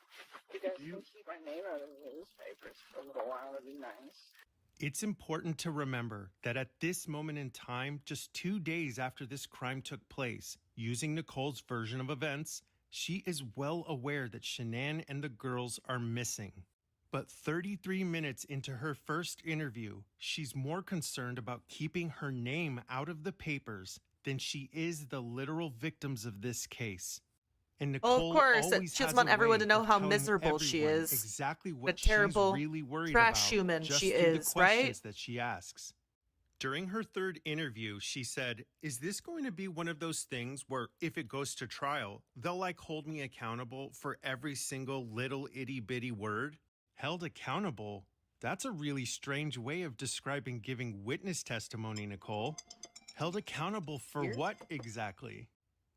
You guys can keep my name out of the newspapers for a little while. It'd be nice. It's important to remember that at this moment in time, just 2 days after this crime took place, using Nicole's version of events, she is well aware that Shannan and the girls are missing. But 33 minutes into her first interview, she's more concerned about keeping her name out of the papers than she is the literal victims of this case. And Nicole, Well, of course, always she has doesn't want a everyone way to know of how telling miserable she everyone is. exactly what The terrible she's really worried trash about human just she through is, the questions right? that she asks. During her third interview, she said, "Is this going to be one of those things where if it goes to trial, they'll like hold me accountable for every single little itty bitty word?" Held accountable? That's a really strange way of describing giving witness testimony, Nicole. Held accountable for Here? what exactly?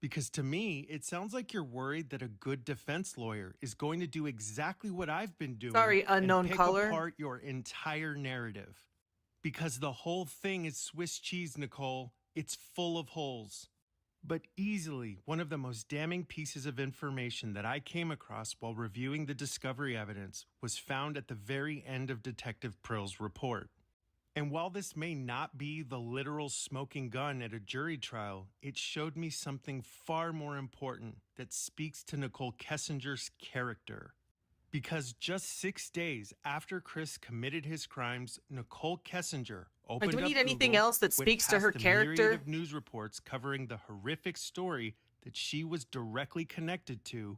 Because to me, it sounds like you're worried that a good defense lawyer is going to do exactly what I've been doing. Sorry, unknown and pick caller. apart your entire narrative. Because the whole thing is Swiss cheese, Nicole. It's full of holes. But easily one of the most damning pieces of information that I came across while reviewing the discovery evidence was found at the very end of Detective Prill's report. And while this may not be the literal smoking gun at a jury trial, it showed me something far more important that speaks to Nichol Kessinger's character. Because just 6 days after Chris committed his crimes, Nichol Kessinger opened do we up need anything Google, else that went speaks to past her the character? myriad of news reports covering the horrific story that she was directly connected to.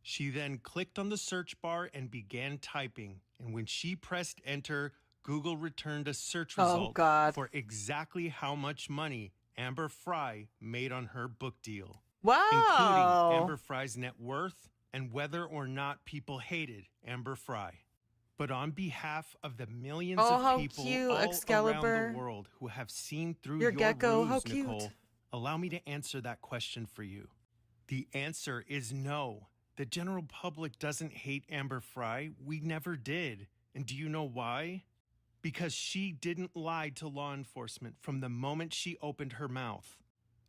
She then clicked on the search bar and began typing. And when she pressed enter, Google returned a search result for exactly how much money Amber Fry made on her book deal. Wow. Including Amber Fry's net worth and whether or not people hated Amber Fry. But on behalf of the millions of people all around the world who have seen through your gecko, how ruse, cute. Nicole, allow me to answer that question for you. The answer is no. The general public doesn't hate Amber Fry. We never did. And do you know why? Because she didn't lie to law enforcement from the moment she opened her mouth.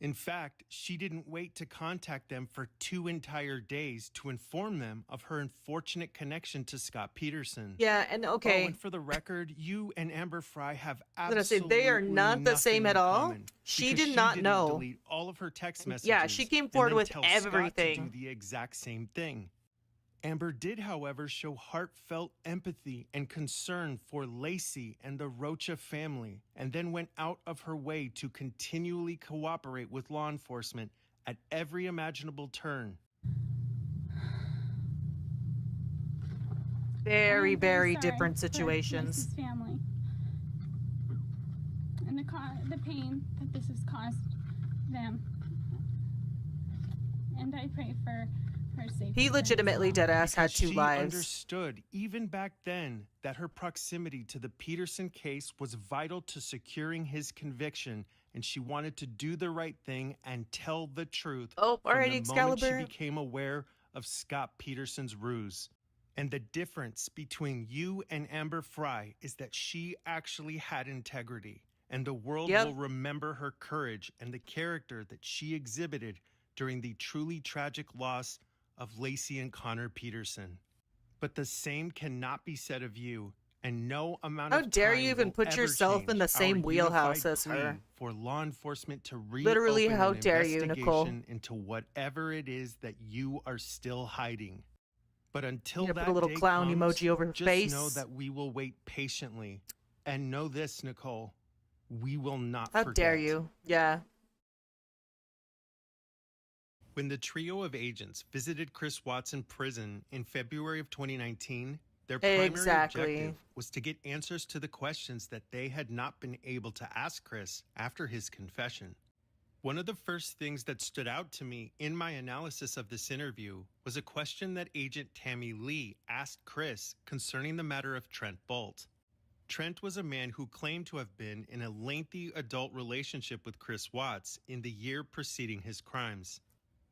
In fact, she didn't wait to contact them for 2 entire days to inform them of her unfortunate connection to Scott Peterson. Yeah, and okay. Oh, and for the record, you and Amber Fry have I was absolutely gonna say they are not the same nothing at in all. common, She because did not didn't know. delete all of her text messages. Yeah, she came and forward then with tell Scott to everything. do the exact same thing. Amber did, however, show heartfelt empathy and concern for Lacey and the Rocha family, and then went out of her way to continually cooperate with law enforcement at every imaginable turn. Very, very sorry different for situations. Lacey's family and the pain that this has caused them. And I pray for her safety. He legitimately deadass had 2 She lives. understood, even back then, that her proximity to the Peterson case was vital to securing his conviction, and she wanted to do the right thing and tell the truth Oh, from alrighty, the Excalibur. moment she became aware of Scott Peterson's ruse. And the difference between you and Amber Fry is that she actually had integrity, and the world will remember her courage and the character that she exhibited during the truly tragic loss of Lacey and Connor Peterson. But the same cannot be said of you, and no amount How of dare time you even will put ever yourself in the change same our wheelhouse unified as plea her. for law enforcement to Literally, reopen how an dare you, Nicole? investigation into whatever it is that you are still hiding. But until Yeah, that put a little day clown comes, emoji over her just face. know that we will wait patiently. And know this, Nicole, we will not How forget. dare you? Yeah. When the trio of agents visited Chris Watson prison in February of 2019, Their primary Exactly. objective was to get answers to the questions that they had not been able to ask Chris after his confession. One of the first things that stood out to me in my analysis of this interview was a question that Agent Tammy Lee asked Chris concerning the matter of Trent Bolt. Trent was a man who claimed to have been in a lengthy adult relationship with Chris Watts in the year preceding his crimes.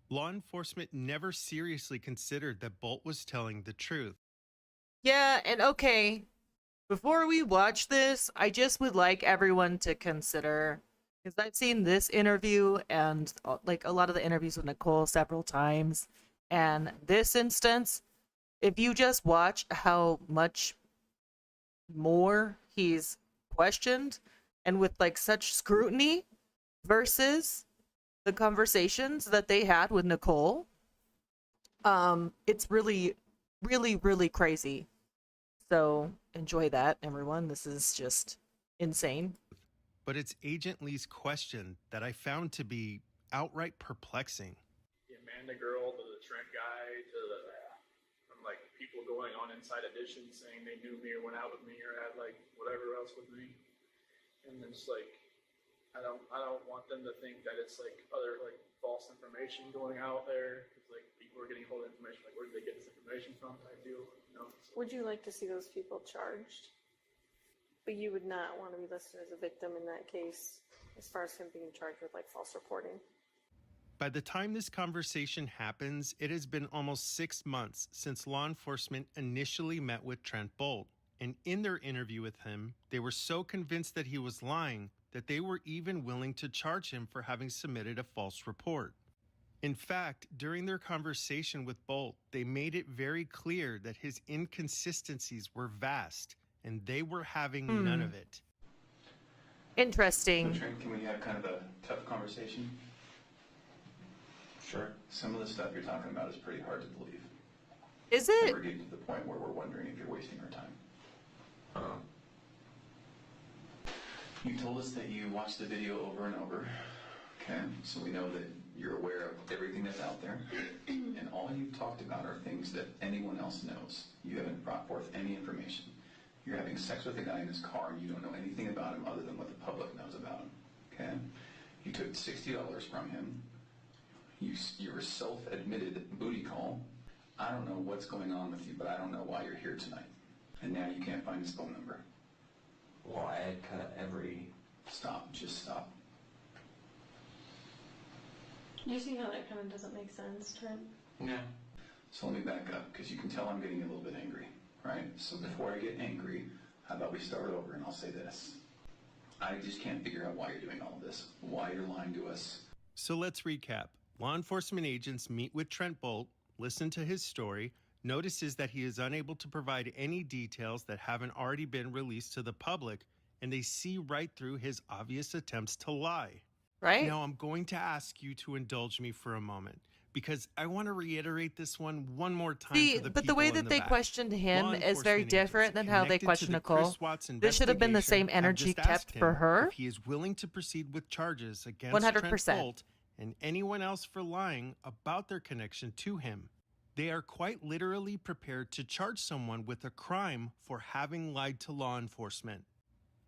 Law enforcement never seriously considered that Bolt was telling the truth. Yeah, and okay, before we watch this, I just would like everyone to consider, because I've seen this interview and like a lot of the interviews with Nichol several times, and this instance, if you just watch how much more he's questioned and with like such scrutiny versus the conversations that they had with Nichol, it's really, really, really crazy. So enjoy that, everyone. This is just insane. But it's Agent Lee's question that I found to be outright perplexing. The Amanda girl to the Trent guy to the from like people going on inside editions saying they knew me or went out with me or had like whatever else with me, and it's like I don't want them to think that it's like other like false information going out there because like people are getting hold of information like where did they get this information from type deal, you know? So, would you like to see those people charged? But you would not want to be listed as a victim in that case, as far as him being charged with like false reporting. By the time this conversation happens, it has been almost 6 months since law enforcement initially met with Trent Bolt. And in their interview with him, they were so convinced that he was lying that they were even willing to charge him for having submitted a false report. In fact, during their conversation with Bolt, they made it very clear that his inconsistencies were vast and they were having none of it. Interesting. So, Trent, can we have kind of a tough conversation? Sure. Some of the stuff you're talking about is pretty hard to believe. Is it? And we're getting to the point where we're wondering if you're wasting our time. You told us that you watched the video over and over. Okay, so we know that you're aware of everything that's out there. And all you've talked about are things that anyone else knows. You haven't brought forth any information. You're having sex with a guy in his car and you don't know anything about him other than what the public knows about him. Okay? You took $60 from him. Your self-admitted booty call. I don't know what's going on with you, but I don't know why you're here tonight. And now you can't find his phone number. Well, I had cut every... Stop. Just stop. You see how that kind of doesn't make sense, Trent? Yeah. So let me back up, because you can tell I'm getting a little bit angry, right? So before I get angry, how about we start over and I'll say this. I just can't figure out why you're doing all of this, why you're lying to us. So let's recap. Law enforcement agents meet with Trent Bolt, listen to his story, notices that he is unable to provide any details that haven't already been released to the public, and they see right through his obvious attempts to lie. Right? Now I'm going to ask you to indulge me for a moment, because I want to reiterate this one more time for the but the way people in that the they back. questioned him Law is very enforcement different agents than how they connected to questioned the Nicole. Chris Watts This should have been the same investigation have energy just kept asked for him her. If he is willing to proceed with charges against 100%. Trent Bolt and anyone else for lying about their connection to him. They are quite literally prepared to charge someone with a crime for having lied to law enforcement.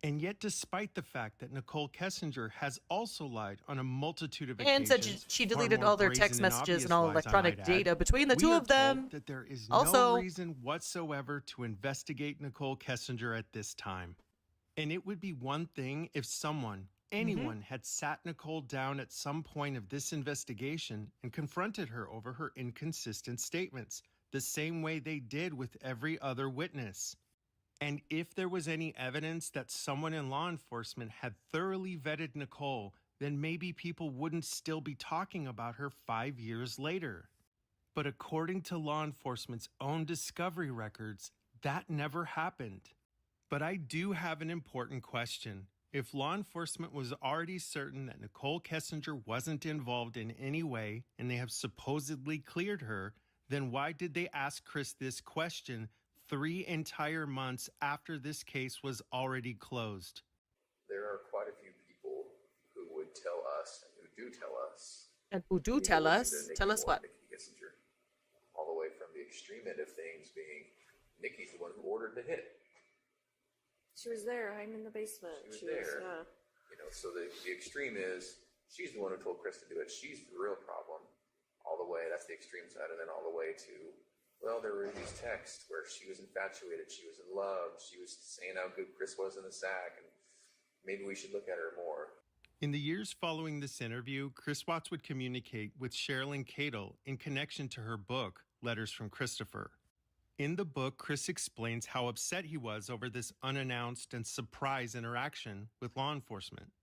And yet, despite the fact that Nichol Kessinger has also lied on a multitude of occasions, And said she far deleted more all their brazen text messages obvious and all lies, I electronic might data add, between the we two are of them. told that there is Also, no reason whatsoever to investigate Nichol Kessinger at this time. And it would be one thing if someone, anyone, had sat Nichol down at some point of this investigation and confronted her over her inconsistent statements, the same way they did with every other witness. And if there was any evidence that someone in law enforcement had thoroughly vetted Nichol, then maybe people wouldn't still be talking about her 5 years later. But according to law enforcement's own discovery records, that never happened. But I do have an important question. If law enforcement was already certain that Nichol Kessinger wasn't involved in any way and they have supposedly cleared her, then why did they ask Chris this question 3 entire months after this case was already closed? There are quite a few people who would tell us and who do tell us. And who do you need to tell listen us, to tell Nikki us Moore what? and Nikki Kessinger. All the way from the extreme end of things being Nikki's the one who ordered the hit. She was there. I'm in the basement. She was there. Yeah. You know, so the extreme is she's the one who told Chris to do it. She's the real problem. All the way, that's the extreme side, and then all the way to, well, there were these texts where she was infatuated, she was in love, she was saying how good Chris was in the sack, and maybe we should look at her more. In the years following this interview, Chris Watts would communicate with Sherilyn Cadle in connection to her book, Letters from Christopher. In the book, Chris explains how upset he was over this unannounced and surprise interaction with law enforcement.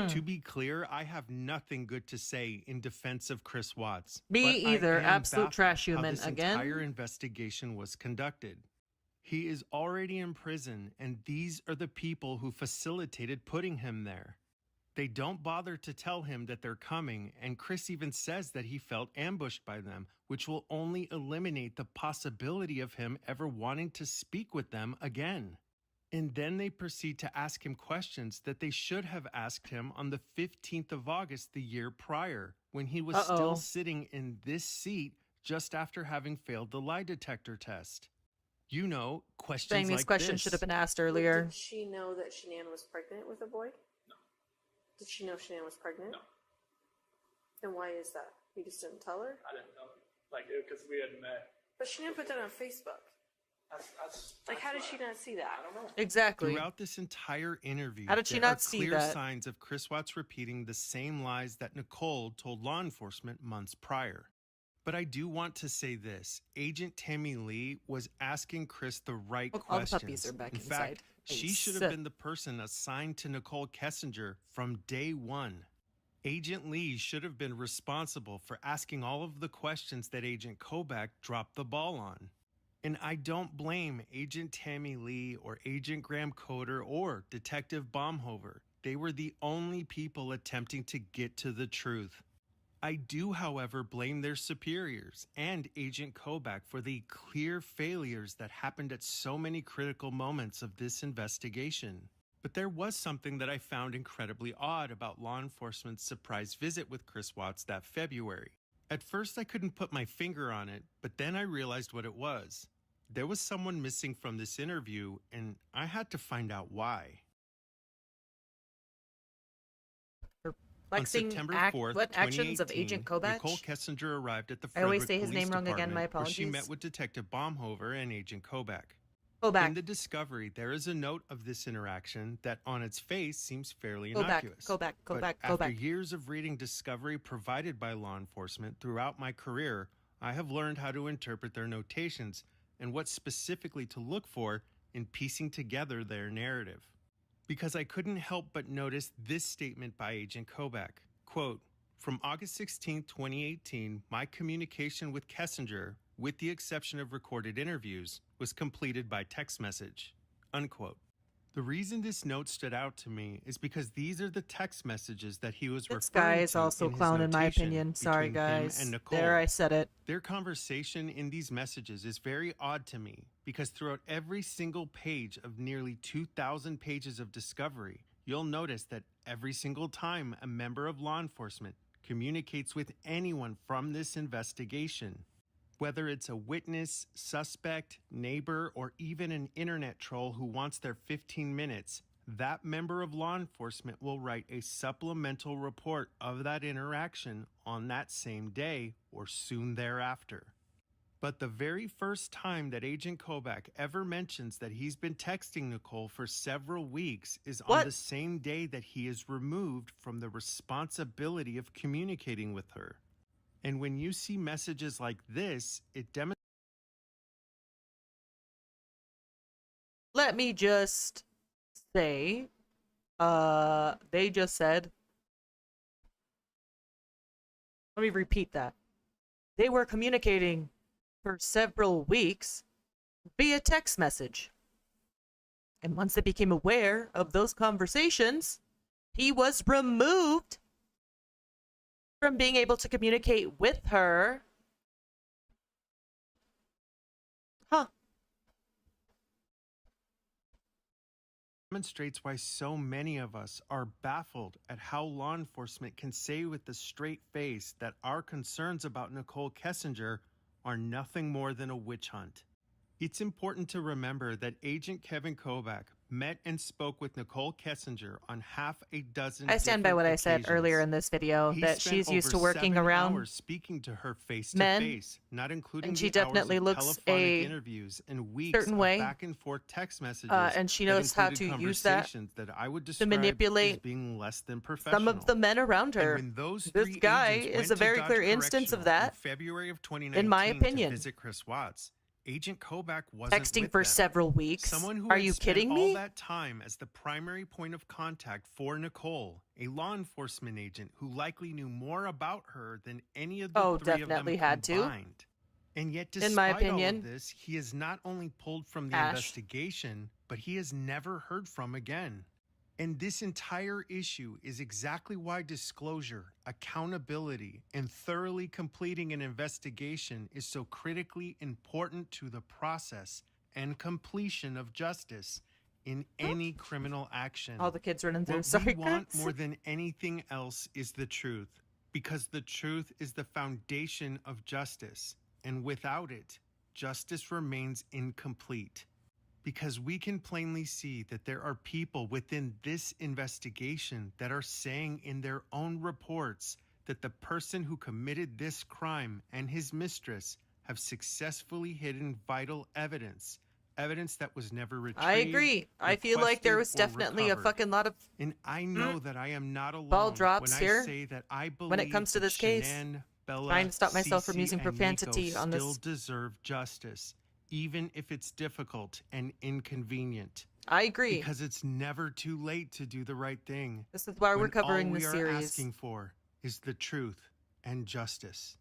To be clear, I have nothing good to say in defense of Chris Watts. Me but either. I am Absolute baffled trash how human this again. entire investigation was conducted. He is already in prison, and these are the people who facilitated putting him there. They don't bother to tell him that they're coming, and Chris even says that he felt ambushed by them, which will only eliminate the possibility of him ever wanting to speak with them again. And then they proceed to ask him questions that they should have asked him on the 15th of August the year prior, when he was still sitting in this seat just after having failed the lie detector test. You know, questions Saying these like questions this. should have been asked earlier. Did she know that Shannan was pregnant with a boy? No. Did she know Shannan was pregnant? No. And why is that? You just didn't tell her? I didn't tell her. Like, because we had met. But Shannan put that on Facebook. Like, how did she not see that? I don't know. Exactly. Throughout this entire interview, How did she there not are see clear that? signs of Chris Watts repeating the same lies that Nicole told law enforcement months prior. But I do want to say this. Agent Tammy Lee was asking Chris the right Look, all the questions. puppies are back In inside. fact, she should have been the person assigned to Nichol Kessinger from day one. Agent Lee should have been responsible for asking all of the questions that Agent Kobach dropped the ball on. And I don't blame Agent Tammy Lee or Agent Graham Coder or Detective Baumhover. They were the only people attempting to get to the truth. I do, however, blame their superiors and Agent Kobach for the clear failures that happened at so many critical moments of this investigation. But there was something that I found incredibly odd about law enforcement's surprise visit with Chris Watts that February. At first, I couldn't put my finger on it, but then I realized what it was. There was someone missing from this interview, and I had to find out why. On September 4th, what actions of 2018, Agent Kobach? Nicole Kessinger arrived at the I always Frederick say his Police name wrong again, my Department, where she apologies. met with Detective Baumhover and Agent Kobach. In the discovery, there is a note of this interaction that on its face seems fairly innocuous. Kobach. But after years of reading discovery provided by law enforcement throughout my career, I have learned how to interpret their notations and what specifically to look for in piecing together their narrative. Because I couldn't help but notice this statement by Agent Kobach. Quote, "From August 16, 2018, my communication with Kessinger, with the exception of recorded interviews, was completed by text message." Unquote. The reason this note stood out to me is because these are the text messages that he was This referring guy is to also in his clown in my notation opinion. Sorry, between him guys. and Nicole. There, I said it. Their conversation in these messages is very odd to me because throughout every single page of nearly 2,000 pages of discovery, you'll notice that every single time a member of law enforcement communicates with anyone from this investigation, whether it's a witness, suspect, neighbor, or even an internet troll who wants their 15 minutes, that member of law enforcement will write a supplemental report of that interaction on that same day or soon thereafter. But the very first time that Agent Kobach ever mentions that he's been texting Nicole for several weeks is on the same day that he is removed from the responsibility of communicating with her. And when you see messages like this, it demonstrates. Let me just say, they just said, let me repeat that. They were communicating for several weeks via text message. And once they became aware of those conversations, he was removed from being able to communicate with her. Demonstrates why so many of us are baffled at how law enforcement can say with a straight face that our concerns about Nichol Kessinger are nothing more than a witch hunt. It's important to remember that Agent Kevin Kovac met and spoke with Nichol Kessinger on half a dozen. I stand by what I said earlier in this video, He that spent she's used to over working 7 around hours speaking to her face men, to face, not including and she the definitely hours of looks telephonic a interviews and weeks certain of way, back and forth text messages, and she that knows how included to use that conversations that I would to describe manipulate as being less than professional. some of the men around And her. when those This three guy agents is went a to very Dodge clear instance of Correctional that, in February of 2019 in my opinion. to visit Chris Watts, Agent Kovac wasn't Texting with for them. several weeks. Someone who Are had you spent kidding all me? that time as the primary point of contact for Nicole, a law enforcement agent who likely knew more about her than any of the three definitely of them had to. combined. And yet, In despite my all opinion, of this, he is not only pulled from the Ash. investigation, but he is never heard from again. And this entire issue is exactly why disclosure, accountability, and thoroughly completing an investigation is so critically important to the process and completion of justice in any criminal action. All the kids running through. What Sorry, we want Chris. more than anything else is the truth, because the truth is the foundation of justice, and without it, justice remains incomplete. Because we can plainly see that there are people within this investigation that are saying in their own reports that the person who committed this crime and his mistress have successfully hidden vital evidence that was never retrieved. I agree. I feel like there was requested, or definitely a recovered. fucking lot of And I know that I am not alone ball drops when here I say that I believe when it comes to that this case. Shannan, Bella, Trying to stop myself from Cece, using and profanity Nico on still this. deserve justice, even if it's difficult and inconvenient. I agree. Because it's never too late to do the right thing. This is why we're when covering all this we are series. asking for is the truth and justice.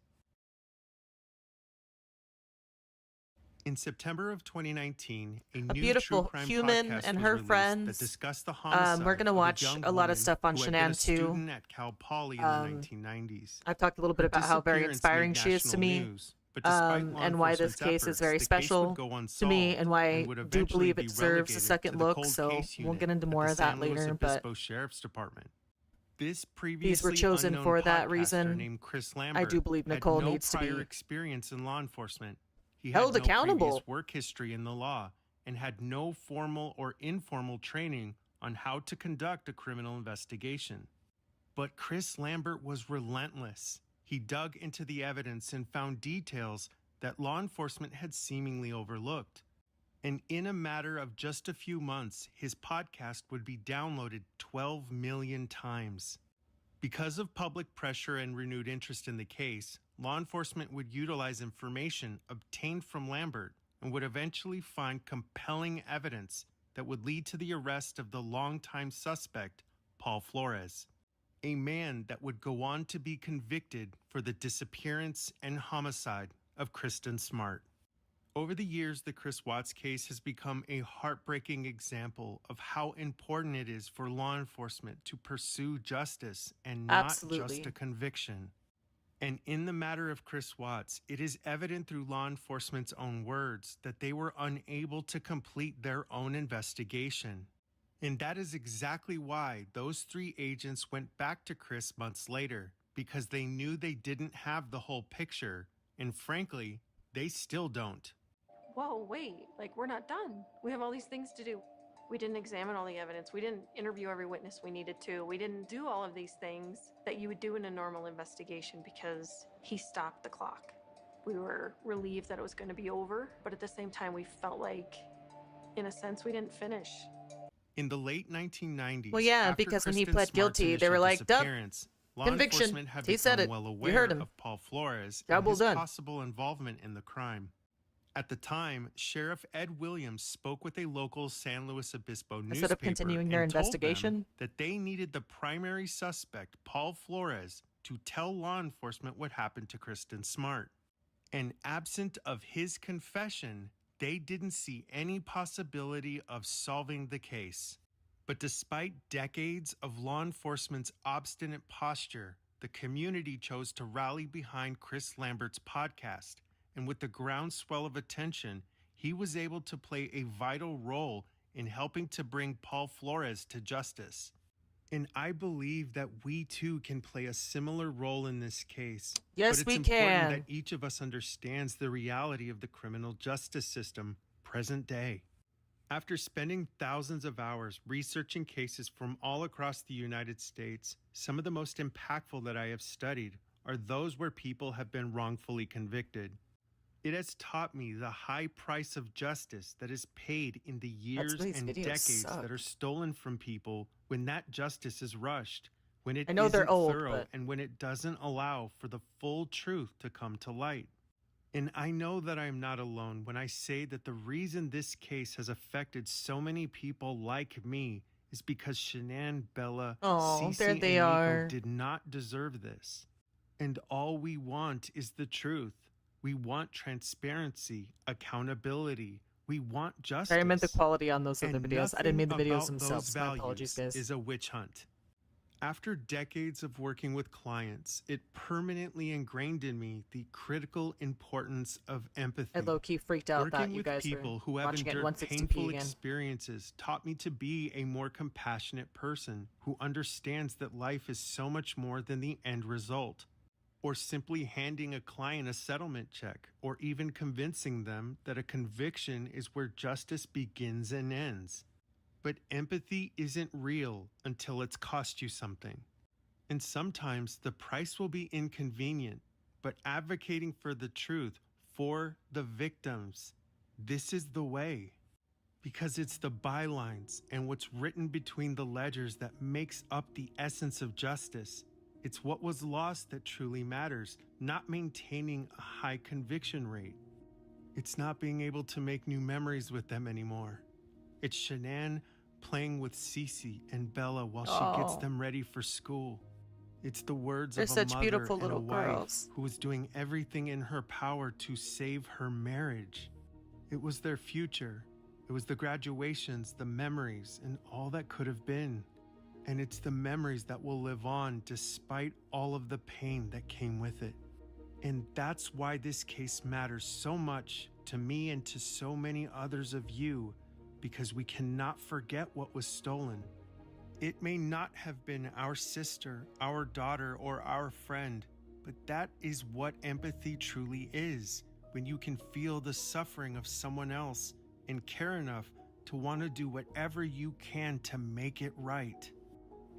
In September of 2019, a new beautiful true crime human podcast and was her released friends. that discussed the homicide We're gonna of watch young a lot of woman stuff on who had been a Shannan too. student at Cal Poly in the 1990s. I've talked a little bit Her about how very disappearance inspiring made she is to national me, news, but despite law and why this enforcement's case is efforts, very the case special would go to me, and why I and would do eventually believe be it serves a relegated second to the look. cold So case we'll unit get into at more the of that San Luis later. But Obispo Sheriff's Department. This these were previously chosen unknown for that podcaster reason. named Chris I Lambert do believe had Nicole no needs to prior be experience in law enforcement. He held had no accountable. previous work history in the law and had no formal or informal training on how to conduct a criminal investigation. But Chris Lambert was relentless. He dug into the evidence and found details that law enforcement had seemingly overlooked. And in a matter of just a few months, his podcast would be downloaded 12 million times. Because of public pressure and renewed interest in the case, law enforcement would utilize information obtained from Lambert and would eventually find compelling evidence that would lead to the arrest of the longtime suspect, Paul Flores, a man that would go on to be convicted for the disappearance and homicide of Kristen Smart. Over the years, the Chris Watts case has become a heartbreaking example of how important it is for law enforcement to pursue justice and not just a conviction. And in the matter of Chris Watts, it is evident through law enforcement's own words that they were unable to complete their own investigation. And that is exactly why those three agents went back to Chris months later, because they knew they didn't have the whole picture, and frankly, they still don't. Whoa, wait, like we're not done. We have all these things to do. We didn't examine all the evidence. We didn't interview every witness we needed to. We didn't do all of these things that you would do in a normal investigation because he stopped the clock. We were relieved that it was going to be over, but at the same time, we felt like, in a sense, we didn't finish. In the late 1990s, well, yeah, after because when he Kristen pled Smart's guilty, they initial were like, "Duh, disappearance, law conviction." enforcement had He said become it. well You aware heard him. of Paul Flores Job and well his done. possible involvement in the crime. At the time, Sheriff Ed Williams spoke with a local San Luis Obispo newspaper Instead of continuing their and told investigation? them that they needed the primary suspect, Paul Flores, to tell law enforcement what happened to Kristen Smart. And absent of his confession, they didn't see any possibility of solving the case. But despite decades of law enforcement's obstinate posture, the community chose to rally behind Chris Lambert's podcast. And with the groundswell of attention, he was able to play a vital role in helping to bring Paul Flores to justice. And I believe that we too can play a similar role in this case. Yes, but we it's important can. that each of us understands the reality of the criminal justice system present day. After spending thousands of hours researching cases from all across the United States, some of the most impactful that I have studied are those where people have been wrongfully convicted. It has taught me the high price of justice that is paid in the years these and videos decades suck. that are stolen from people when that justice is rushed, when it I know they're isn't old, thorough, but- and when it doesn't allow for the full truth to come to light. And I know that I am not alone when I say that the reason this case has affected so many people like me is because Shannan, Bella, Oh, Cece, there and they Nico are. did not deserve this. And all we want is the truth. We want transparency, accountability. We want justice. Sorry, I meant the quality on those other And videos. I didn't mean the nothing videos about themselves. those My apologies, values guys. is a witch hunt. After decades of working with clients, it permanently ingrained in me the critical importance of empathy. I low-key freaked out Working that you with guys people were who have watching it endured 160p painful again. experiences taught me to be a more compassionate person who understands that life is so much more than the end result. Or simply handing a client a settlement check, or even convincing them that a conviction is where justice begins and ends. But empathy isn't real until it's cost you something. And sometimes the price will be inconvenient, but advocating for the truth, for the victims, this is the way. Because it's the bylines and what's written between the ledgers that makes up the essence of justice. It's what was lost that truly matters, not maintaining a high conviction rate. It's not being able to make new memories with them anymore. It's Shannan playing with Cece and Bella while she gets Oh. them ready for school. It's the words They're of a such mother beautiful and a little wife girls. who was doing everything in her power to save her marriage. It was their future. It was the graduations, the memories, and all that could have been. And it's the memories that will live on despite all of the pain that came with it. And that's why this case matters so much to me and to so many others of you, because we cannot forget what was stolen. It may not have been our sister, our daughter, or our friend, but that is what empathy truly is, when you can feel the suffering of someone else and care enough to want to do whatever you can to make it right.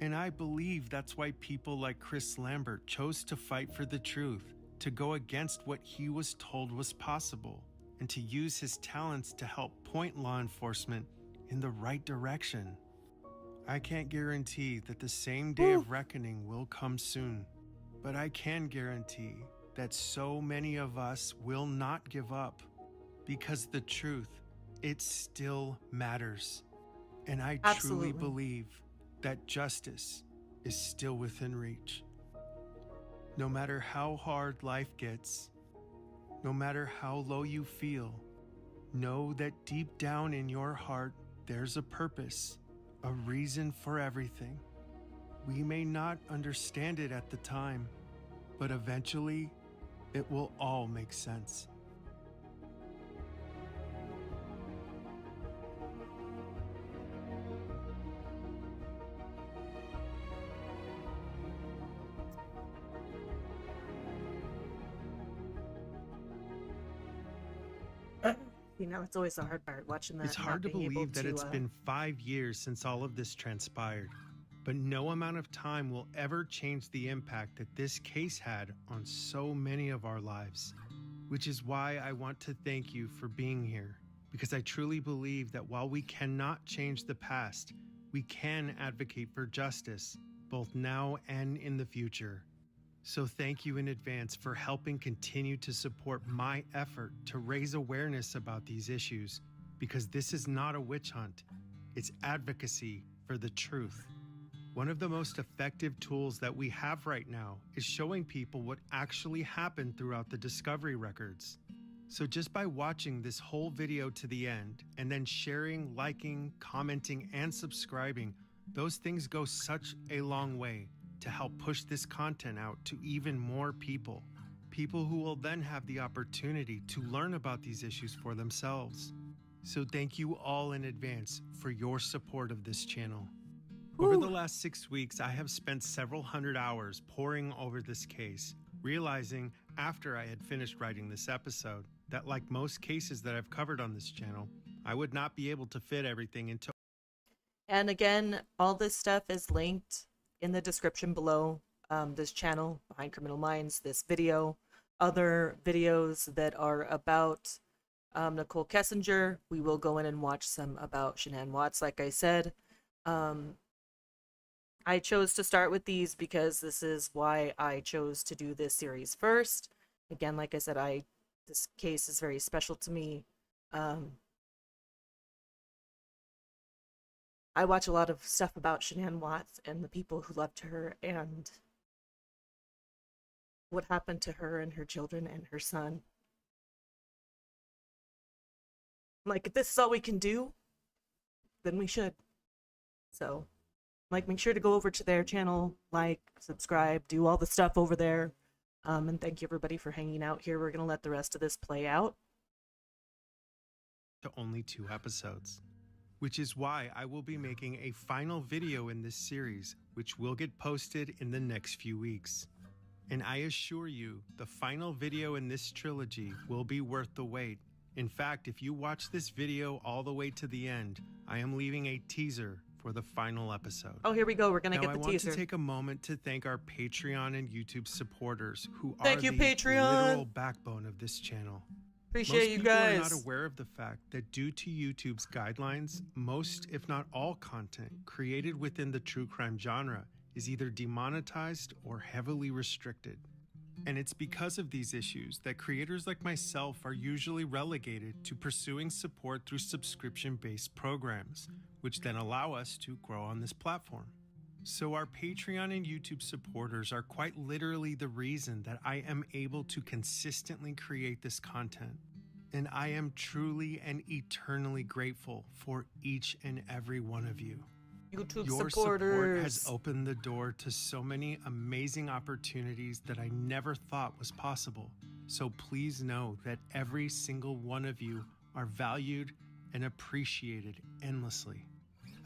And I believe that's why people like Chris Lambert chose to fight for the truth, to go against what he was told was possible, and to use his talents to help point law enforcement in the right direction. I can't guarantee that the same day of reckoning will come soon, but I can guarantee that so many of us will not give up, because the truth, it still matters. And I Absolutely. truly believe that justice is still within reach. No matter how hard life gets, no matter how low you feel, know that deep down in your heart, there's a purpose, a reason for everything. We may not understand it at the time, but eventually it will all make sense. You know, it's always the hard part watching that. It's and hard to not being able believe that it's to, been 5 years since all of this transpired, but no amount of time will ever change the impact that this case had on so many of our lives, which is why I want to thank you for being here, because I truly believe that while we cannot change the past, we can advocate for justice, both now and in the future. So thank you in advance for helping continue to support my effort to raise awareness about these issues, because this is not a witch hunt. It's advocacy for the truth. One of the most effective tools that we have right now is showing people what actually happened throughout the discovery records. So just by watching this whole video to the end and then sharing, liking, commenting, and subscribing, those things go such a long way to help push this content out to even more people. People who will then have the opportunity to learn about these issues for themselves. So thank you all in advance for your support of this channel. Over the last 6 weeks, I have spent several hundred hours poring over this case, realizing after I had finished writing this episode that, like most cases that I've covered on this channel, I would not be able to fit everything into. And again, all this stuff is linked in the description below. This channel, Behind Criminal Minds, this video, other videos that are about Nichol Kessinger. We will go in and watch some about Shannan Watts, like I said. I chose to start with these because this is why I chose to do this series first. Again, like I said, this case is very special to me. I watch a lot of stuff about Shannan Watts and the people who loved her and what happened to her and her children and her son. Like, if this is all we can do, then we should. So, like, make sure to go over to their channel, like, subscribe, do all the stuff over there. And thank you everybody for hanging out here. We're going to let the rest of this play out. To only 2 episodes, which is why I will be making a final video in this series, which will get posted in the next few weeks. And I assure you, the final video in this trilogy will be worth the wait. In fact, if you watch this video all the way to the end, I am leaving a teaser for the final episode. Oh, here we go. We're going to get the I want teaser. to take a moment to thank our Patreon and YouTube supporters who Thank are you, the Patreon. literal backbone of this channel. Appreciate Most you people guys. are not aware of the fact that due to YouTube's guidelines, most, if not all, content created within the true crime genre is either demonetized or heavily restricted. And it's because of these issues that creators like myself are usually relegated to pursuing support through subscription-based programs, which then allow us to grow on this platform. So our Patreon and YouTube supporters are quite literally the reason that I am able to consistently create this content. And I am truly and eternally grateful for each and every one of you. YouTube Your supporters. support has opened the door to so many amazing opportunities that I never thought was possible. So please know that every single one of you are valued and appreciated endlessly.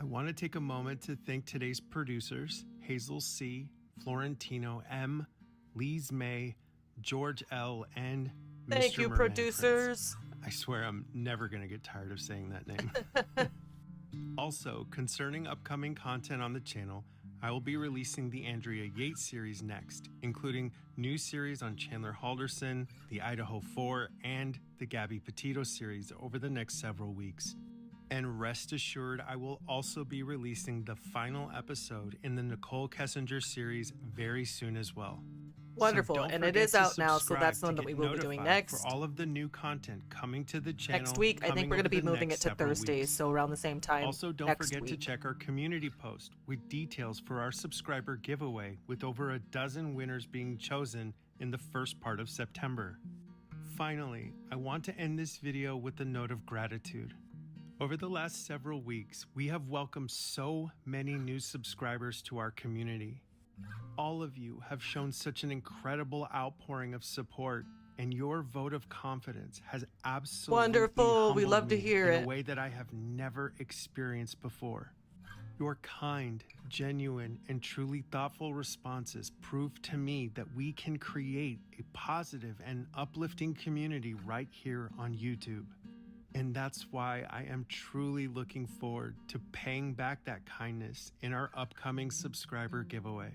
I want to take a moment to thank today's producers, Hazel C., Florentino M., Lise May, George L., and Thank Mr. you, Merman producers. Prince. I swear I'm never going to get tired of saying that name. Also, concerning upcoming content on the channel, I will be releasing the Andrea Yates series next, including new series on Chandler Halderson, the Idaho 4, and the Gabby Petito series over the next several weeks. And rest assured, I will also be releasing the final episode in the Nichol Kessinger series very soon as well. Wonderful, don't and it forget is to out now, so subscribe that's the to one that get we will be doing notified next. For all of the new content coming to the channel Next week, I think coming we're going to over be the moving it next to several Thursdays, weeks. so around the same time Also, don't next forget to week. check our community post with details for our subscriber giveaway, with over a dozen winners being chosen in the first part of September. Finally, I want to end this video with a note of gratitude. Over the last several weeks, we have welcomed so many new subscribers to our community. All of you have shown such an incredible outpouring of support, and your vote of confidence has absolutely Wonderful. We humbled love to me hear in it. a way that I have never experienced before. Your kind, genuine, and truly thoughtful responses prove to me that we can create a positive and uplifting community right here on YouTube. And that's why I am truly looking forward to paying back that kindness in our upcoming subscriber giveaway.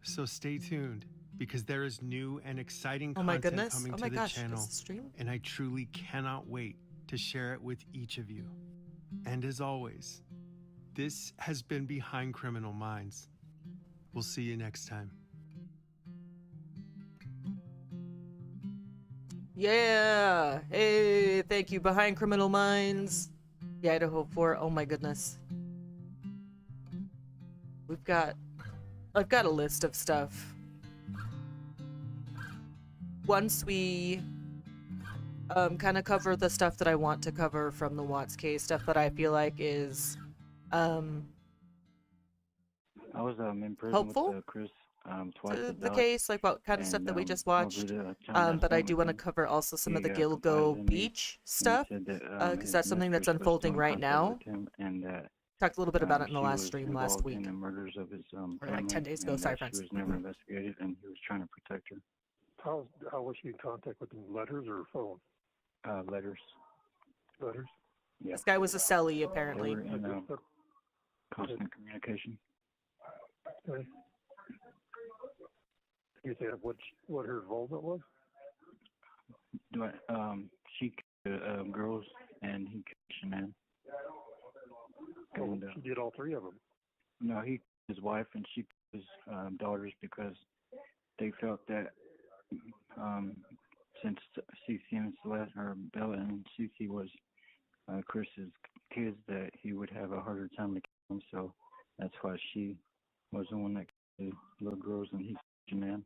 So stay tuned, because there is new and exciting Oh my content goodness. coming Oh to my the gosh, channel, this is stream? and I truly cannot wait to share it with each of you. And as always, this has been Behind Criminal Minds. We'll see you next time. Yeah. Hey, thank you, Behind Criminal Minds. The Idaho 4. Oh my goodness. I've got a list of stuff. Once we kind of cover the stuff that I want to cover from the Watts case, stuff that I feel like is I was in prison helpful with Chris twice to at the Dallas, case, like what kind of stuff and, that we just over watched. the time But I spent do with want to him, cover also some of the he Gilgo confided in me, Beach and he stuff, said that, because his that's something that's mistress was unfolding still in right contact now. with him, and that Talked a little bit about it in the she last was stream last involved week. in the murders of his Or family, like 10 days ago, and sorry, that friends. she was never investigated, and he was trying to protect her. How was she in contact with them? Letters or phone? Letters. Letters. Yeah. This guy was a celly, They apparently. were in constant communication. Okay. You say what her involvement was? She killed girls and he killed Shannan. And, She did all three of them. No, he killed his wife and she killed his daughters because they felt that since Cece and Celeste, or Bella and Cece was Chris's kids, that he would have a harder time to kill them. So that's why she was the one that killed the little girls and he killed Shannan.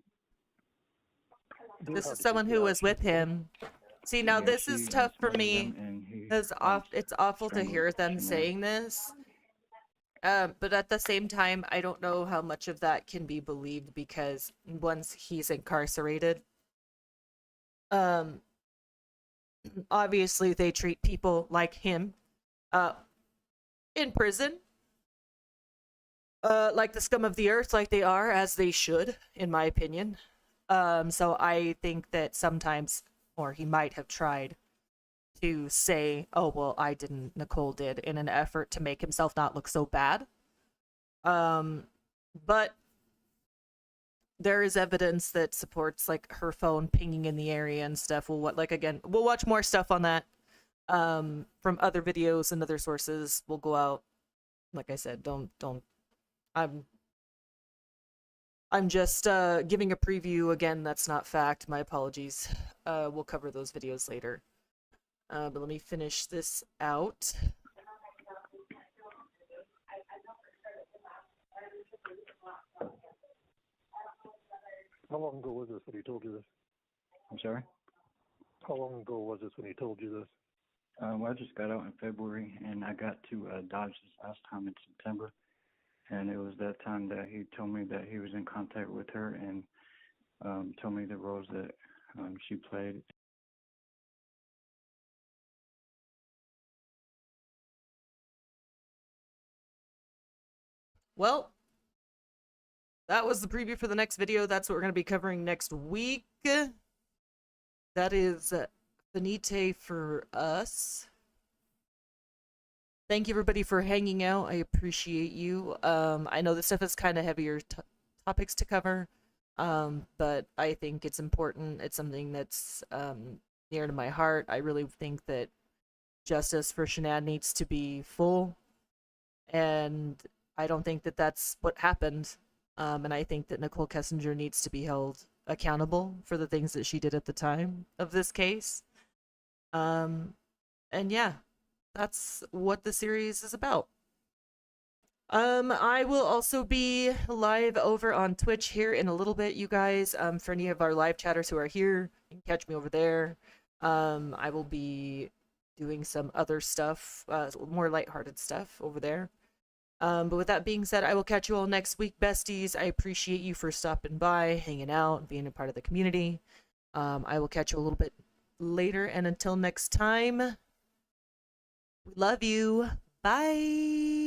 This is someone who was with him. See, now Yeah, this she is tough for murdered me. them and he It's awful to strangled hear them Shannan. saying this. But at the same time, I don't know how much of that can be believed because once he's incarcerated, obviously they treat people like him, in prison, like the scum of the earth, like they are, as they should, in my opinion. So I think that sometimes, or he might have tried to say, oh, well, I didn't, Nichol did, in an effort to make himself not look so bad. But there is evidence that supports, like, her phone pinging in the area and stuff. We'll watch more stuff on that, from other videos and other sources. We'll go out. Like I said, I'm just giving a preview. Again, that's not fact. My apologies. We'll cover those videos later. But let me finish this out. How long ago was this when he told you this? I'm sorry? How long ago was this when he told you this? Well, I just got out in February, and I got to Dodge this last time in September. And it was that time that he told me that he was in contact with her and told me the roles that she played. Well, that was the preview for the next video. That's what we're going to be covering next week. That is finite for us. Thank you, everybody, for hanging out. I appreciate you. I know this stuff is kind of heavier topics to cover, but I think it's important. It's something that's near to my heart. I really think that justice for Shannan needs to be full, and I don't think that that's what happened. And I think that Nichol Kessinger needs to be held accountable for the things that she did at the time of this case. And yeah, that's what the series is about. I will also be live over on Twitch here in a little bit, you guys. For any of our live chatters who are here, you can catch me over there. I will be doing some other stuff, more lighthearted stuff over there. But with that being said, I will catch you all next week, besties. I appreciate you for stopping by, hanging out, being a part of the community. I will catch you a little bit later, and until next time, we love you. Bye.